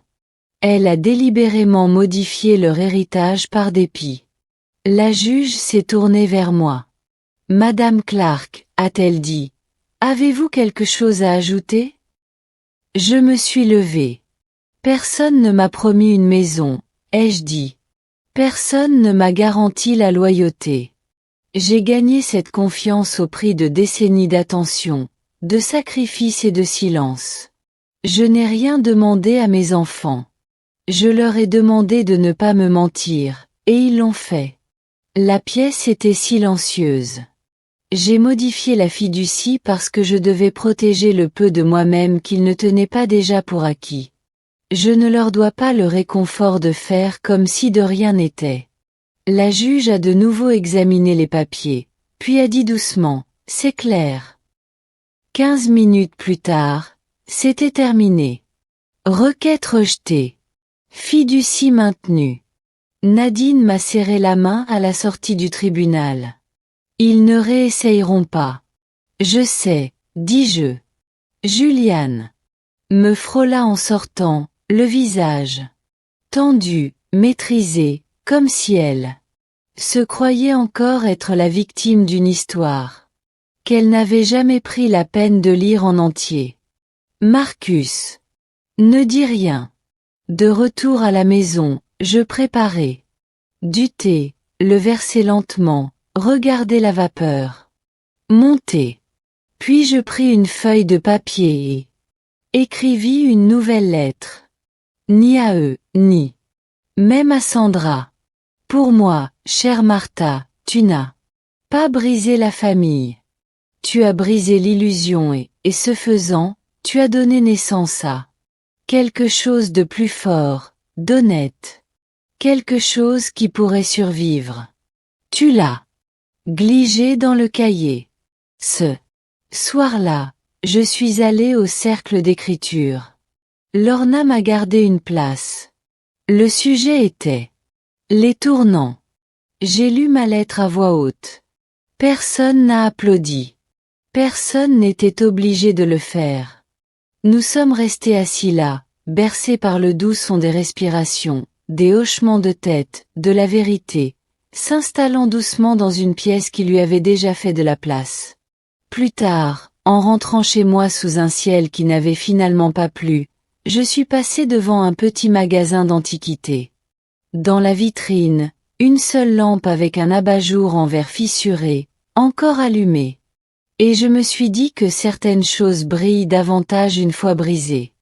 Elle a délibérément modifié leur héritage par dépit. La juge s'est tournée vers moi. Madame Clark, a-t-elle dit, avez-vous quelque chose à ajouter? Je me suis levée. Personne ne m'a promis une maison, ai-je dit. Personne ne m'a garanti la loyauté. J'ai gagné cette confiance au prix de décennies d'attention, de sacrifices et de silence. Je n'ai rien demandé à mes enfants. Je leur ai demandé de ne pas me mentir, et ils l'ont fait. La pièce était silencieuse. J'ai modifié la fiducie parce que je devais protéger le peu de moi-même qu'ils ne tenaient pas déjà pour acquis. Je ne leur dois pas le réconfort de faire comme si de rien n'était. La juge a de nouveau examiné les papiers, puis a dit doucement, c'est clair. 15 minutes plus tard, c'était terminé. Requête rejetée. Fiducie maintenue. Nadine m'a serré la main à la sortie du tribunal. Ils ne réessayeront pas. Je sais, dis-je. Juliane me frôla en sortant, le visage tendu, maîtrisé, comme si elle se croyait encore être la victime d'une histoire qu'elle n'avait jamais pris la peine de lire en entier. Marcus, ne dis rien. De retour à la maison, je préparai du thé, le versai lentement, regardai la vapeur monter. Puis je pris une feuille de papier et écrivis une nouvelle lettre. Ni à eux, ni même à Sandra. Pour moi, chère Martha, tu n'as pas brisé la famille. Tu as brisé l'illusion et ce faisant, tu as donné naissance à quelque chose de plus fort, d'honnête. Quelque chose qui pourrait survivre. Tu l'as gligé dans le cahier. Ce soir-là, je suis allée au cercle d'écriture. Lorna m'a gardé une place. Le sujet était les tournants. J'ai lu ma lettre à voix haute. Personne n'a applaudi. Personne n'était obligé de le faire. Nous sommes restés assis là, bercés par le doux son des respirations, des hochements de tête, de la vérité, s'installant doucement dans une pièce qui lui avait déjà fait de la place. Plus tard, en rentrant chez moi sous un ciel qui n'avait finalement pas plu, je suis passé devant un petit magasin d'antiquités. Dans la vitrine, une seule lampe avec un abat-jour en verre fissuré, encore allumée. Et je me suis dit que certaines choses brillent davantage une fois brisées.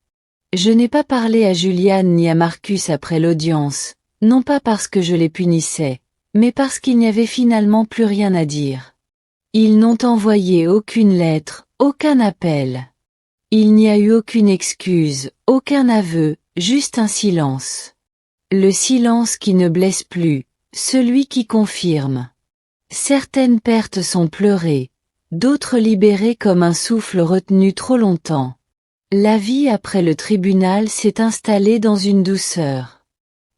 Je n'ai pas parlé à Juliane ni à Marcus après l'audience, non pas parce que je les punissais, mais parce qu'il n'y avait finalement plus rien à dire. Ils n'ont envoyé aucune lettre, aucun appel. Il n'y a eu aucune excuse, aucun aveu, juste un silence. Le silence qui ne blesse plus, celui qui confirme. Certaines pertes sont pleurées, d'autres libérées comme un souffle retenu trop longtemps. La vie après le tribunal s'est installée dans une douceur.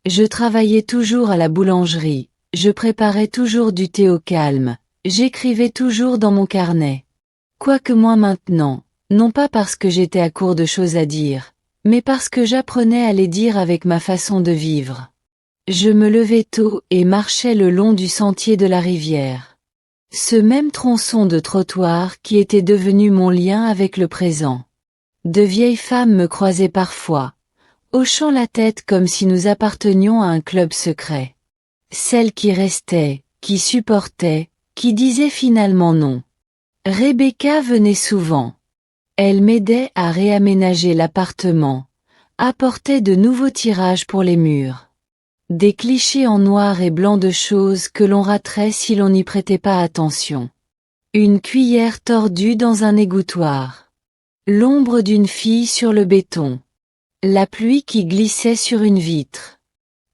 Je travaillais toujours à la boulangerie, je préparais toujours du thé au calme, j'écrivais toujours dans mon carnet. Quoique moins maintenant, non pas parce que j'étais à court de choses à dire, mais parce que j'apprenais à les dire avec ma façon de vivre. Je me levais tôt et marchais le long du sentier de la rivière. Ce même tronçon de trottoir qui était devenu mon lien avec le présent. De vieilles femmes me croisaient parfois, hochant la tête comme si nous appartenions à un club secret. Celles qui restaient, qui supportaient, qui disaient finalement non. Rebecca venait souvent. Elle m'aidait à réaménager l'appartement, apportait de nouveaux tirages pour les murs. Des clichés en noir et blanc de choses que l'on raterait si l'on n'y prêtait pas attention. Une cuillère tordue dans un égouttoir. L'ombre d'une fille sur le béton. La pluie qui glissait sur une vitre.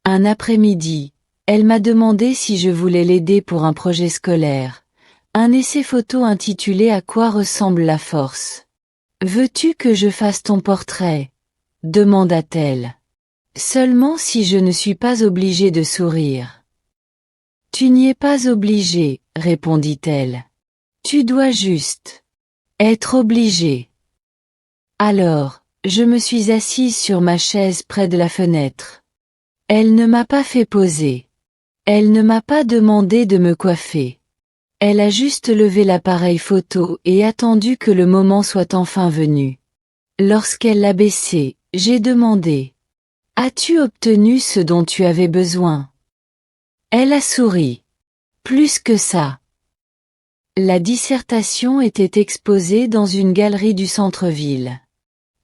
Un après-midi, elle m'a demandé si je voulais l'aider pour un projet scolaire. Un essai photo intitulé À quoi ressemble la force. Veux-tu que je fasse ton portrait? Demanda-t-elle. Seulement si je ne suis pas obligée de sourire. Tu n'y es pas obligée, répondit-elle. Tu dois juste être obligée. Alors, je me suis assise sur ma chaise près de la fenêtre. Elle ne m'a pas fait poser. Elle ne m'a pas demandé de me coiffer. Elle a juste levé l'appareil photo et attendu que le moment soit enfin venu. Lorsqu'elle l'a baissé, j'ai demandé. As-tu obtenu ce dont tu avais besoin? Elle a souri. Plus que ça. La dissertation était exposée dans une galerie du centre-ville.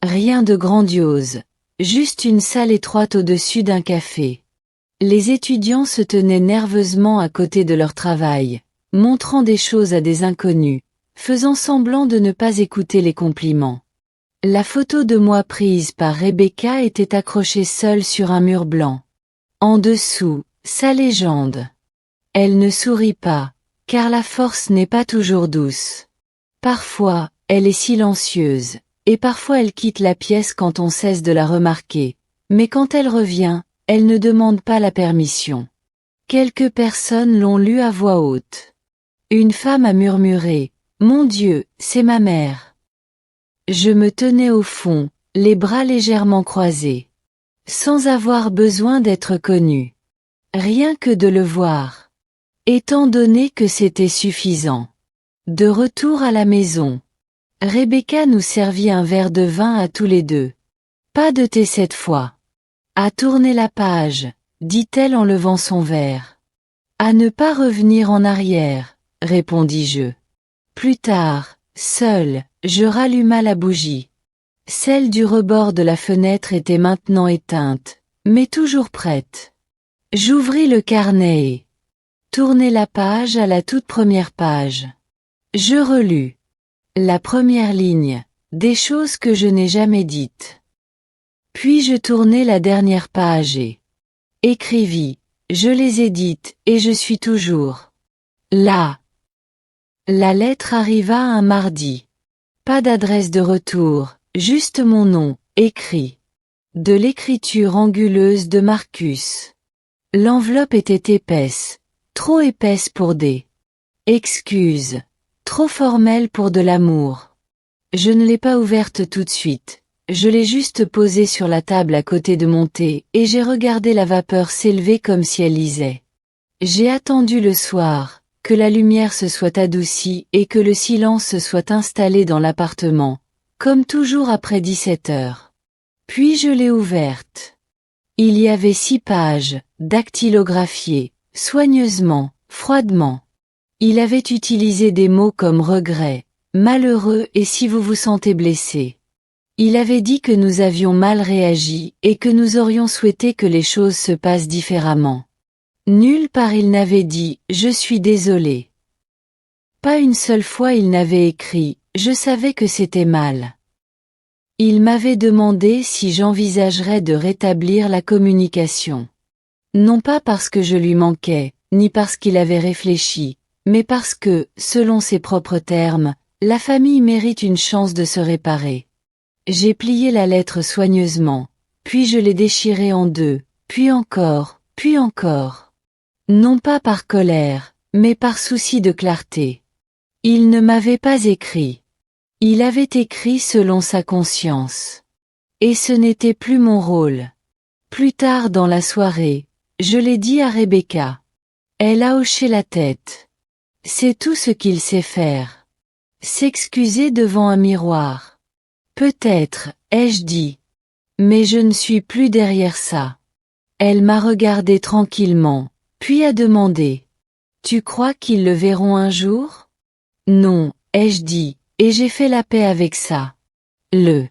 Rien de grandiose, juste une salle étroite au-dessus d'un café. Les étudiants se tenaient nerveusement à côté de leur travail, montrant des choses à des inconnus, faisant semblant de ne pas écouter les compliments. La photo de moi prise par Rebecca était accrochée seule sur un mur blanc. En dessous, sa légende. Elle ne sourit pas, car la force n'est pas toujours douce. Parfois, elle est silencieuse, et parfois elle quitte la pièce quand on cesse de la remarquer, mais quand elle revient, elle ne demande pas la permission. Quelques personnes l'ont lu à voix haute. Une femme a murmuré, « Mon Dieu, c'est ma mère !» Je me tenais au fond, les bras légèrement croisés. Sans avoir besoin d'être connu. Rien que de le voir. Étant donné que c'était suffisant. De retour à la maison. Rebecca nous servit un verre de vin à tous les deux. Pas de thé cette fois. À tourner la page, dit-elle en levant son verre. À ne pas revenir en arrière, répondis-je. Plus tard, seul, je ralluma la bougie. Celle du rebord de la fenêtre était maintenant éteinte, mais toujours prête. J'ouvris le carnet et tournai la page à la toute première page. Je relus. La première ligne, des choses que je n'ai jamais dites. Puis je tournai la dernière page et écrivit, je les ai dites, et je suis toujours là. La lettre arriva un mardi. Pas d'adresse de retour, juste mon nom, écrit. De l'écriture anguleuse de Marcus. L'enveloppe était épaisse, trop épaisse pour des excuses, trop formelle pour de l'amour. Je ne l'ai pas ouverte tout de suite, je l'ai juste posée sur la table à côté de mon thé, et j'ai regardé la vapeur s'élever comme si elle lisait. J'ai attendu le soir, que la lumière se soit adoucie et que le silence se soit installé dans l'appartement, comme toujours après 17 heures. Puis je l'ai ouverte. Il y avait 6 pages, dactylographiées, soigneusement, froidement. Il avait utilisé des mots comme regret, malheureux et si vous vous sentez blessé. Il avait dit que nous avions mal réagi et que nous aurions souhaité que les choses se passent différemment. Nulle part il n'avait dit « Je suis désolé ». Pas une seule fois il n'avait écrit « Je savais que c'était mal ». Il m'avait demandé si j'envisagerais de rétablir la communication. Non pas parce que je lui manquais, ni parce qu'il avait réfléchi, mais parce que, selon ses propres termes, la famille mérite une chance de se réparer. J'ai plié la lettre soigneusement, puis je l'ai déchirée en deux, puis encore, puis encore. Non pas par colère, mais par souci de clarté. Il ne m'avait pas écrit. Il avait écrit selon sa conscience. Et ce n'était plus mon rôle. Plus tard dans la soirée, je l'ai dit à Rebecca. Elle a hoché la tête. C'est tout ce qu'il sait faire. S'excuser devant un miroir. Peut-être, ai-je dit. Mais je ne suis plus derrière ça. Elle m'a regardé tranquillement, puis a demandé. Tu crois qu'ils le verront un jour? Non, ai-je dit. Et j'ai fait la paix avec ça. Le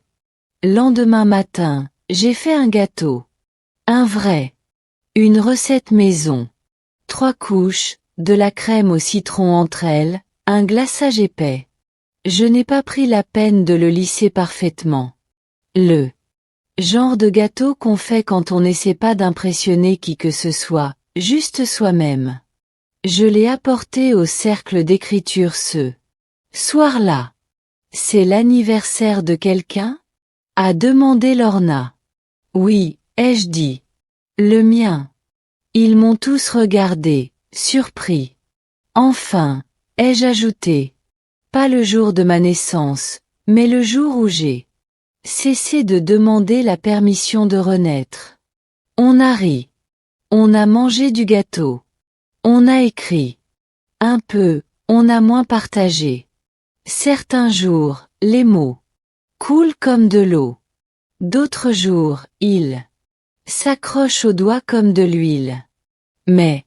lendemain matin, j'ai fait un gâteau. Un vrai. Une recette maison. 3 couches, de la crème au citron entre elles, un glaçage épais. Je n'ai pas pris la peine de le lisser parfaitement. Le genre de gâteau qu'on fait quand on n'essaie pas d'impressionner qui que ce soit, juste soi-même. Je l'ai apporté au cercle d'écriture ce soir-là. C'est l'anniversaire de quelqu'un? A demandé Lorna. Oui, ai-je dit. Le mien. Ils m'ont tous regardé, surpris. Enfin, ai-je ajouté. Pas le jour de ma naissance, mais le jour où j'ai cessé de demander la permission de renaître. On a ri. On a mangé du gâteau. On a écrit. Un peu, on a moins partagé. Certains jours, les mots coulent comme de l'eau. D'autres jours, ils s'accrochent aux doigts comme de l'huile. Mais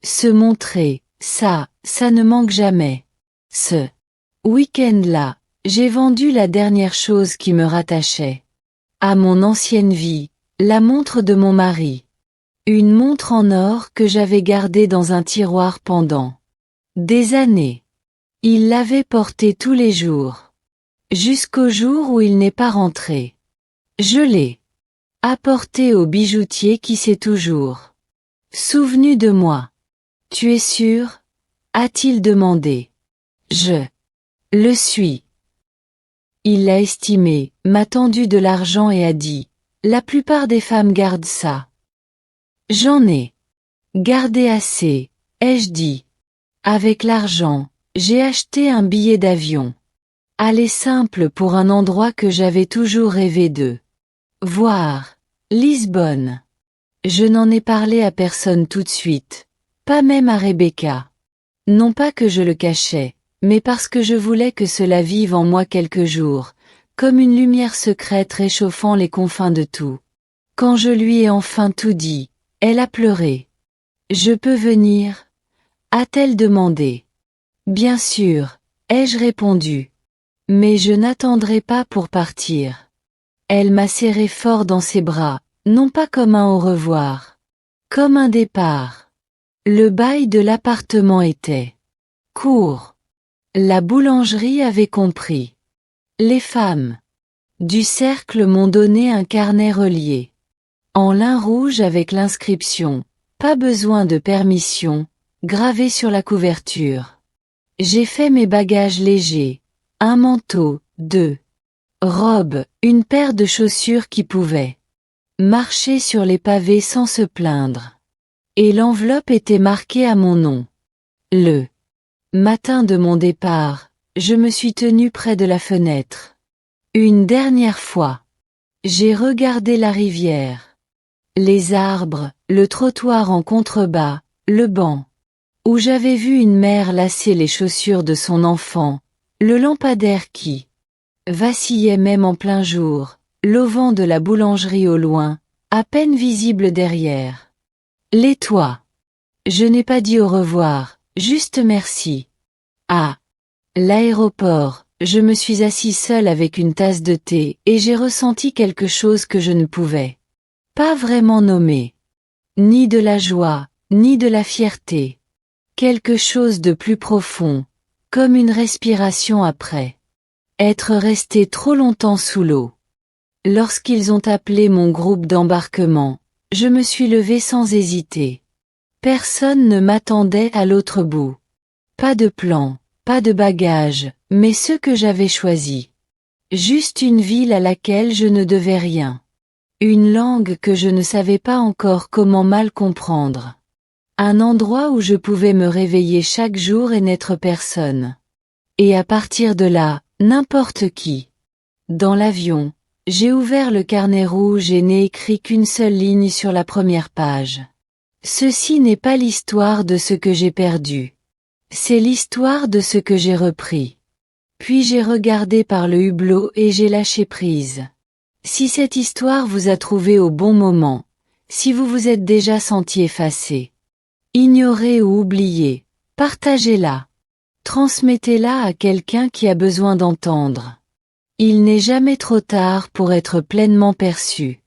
se montrer, ça ne manque jamais. Ce week-end-là, j'ai vendu la dernière chose qui me rattachait à mon ancienne vie, la montre de mon mari. Une montre en or que j'avais gardée dans un tiroir pendant des années. Il l'avait portée tous les jours. Jusqu'au jour où il n'est pas rentré. Je l'ai apportée au bijoutier qui s'est toujours souvenu de moi. Tu es sûr? A-t-il demandé. Je le suis. Il l'a estimé, m'a tendu de l'argent et a dit, la plupart des femmes gardent ça. J'en ai gardé assez, ai-je dit. Avec l'argent, j'ai acheté un billet d'avion. Aller simple pour un endroit que j'avais toujours rêvé de voir, Lisbonne. Je n'en ai parlé à personne tout de suite, pas même à Rebecca. Non pas que je le cachais, mais parce que je voulais que cela vive en moi quelques jours, comme une lumière secrète réchauffant les confins de tout. Quand je lui ai enfin tout dit, elle a pleuré. Je peux venir? A-t-elle demandé. Bien sûr, ai-je répondu. Mais je n'attendrai pas pour partir. Elle m'a serré fort dans ses bras, non pas comme un au revoir. Comme un départ. Le bail de l'appartement était court. La boulangerie avait compris. Les femmes du cercle m'ont donné un carnet relié. en lin rouge avec l'inscription « Pas besoin de permission » gravée sur la couverture. J'ai fait mes bagages légers, un manteau, 2 robes, une paire de chaussures qui pouvaient marcher sur les pavés sans se plaindre. Et l'enveloppe était marquée à mon nom. Le matin de mon départ, je me suis tenue près de la fenêtre. Une dernière fois. J'ai regardé la rivière, les arbres, le trottoir en contrebas, le banc, où j'avais vu une mère lasser les chaussures de son enfant, le lampadaire qui vacillait même en plein jour, l'auvent de la boulangerie au loin, à peine visible derrière. Les toits. Je n'ai pas dit au revoir, juste merci. À l'aéroport, je me suis assis seul avec une tasse de thé et j'ai ressenti quelque chose que je ne pouvais pas vraiment nommer. Ni de la joie, ni de la fierté. Quelque chose de plus profond, comme une respiration après être resté trop longtemps sous l'eau. Lorsqu'ils ont appelé mon groupe d'embarquement, je me suis levé sans hésiter. Personne ne m'attendait à l'autre bout. Pas de plan, pas de bagages, mais ceux que j'avais choisis. Juste une ville à laquelle je ne devais rien. Une langue que je ne savais pas encore comment mal comprendre. Un endroit où je pouvais me réveiller chaque jour et n'être personne. Et à partir de là, n'importe qui. Dans l'avion, j'ai ouvert le carnet rouge et n'ai écrit qu'une seule ligne sur la première page. Ceci n'est pas l'histoire de ce que j'ai perdu. C'est l'histoire de ce que j'ai repris. Puis j'ai regardé par le hublot et j'ai lâché prise. Si cette histoire vous a trouvé au bon moment, si vous vous êtes déjà senti effacé, ignoré ou oublié, partagez-la. Transmettez-la à quelqu'un qui a besoin d'entendre. Il n'est jamais trop tard pour être pleinement perçu.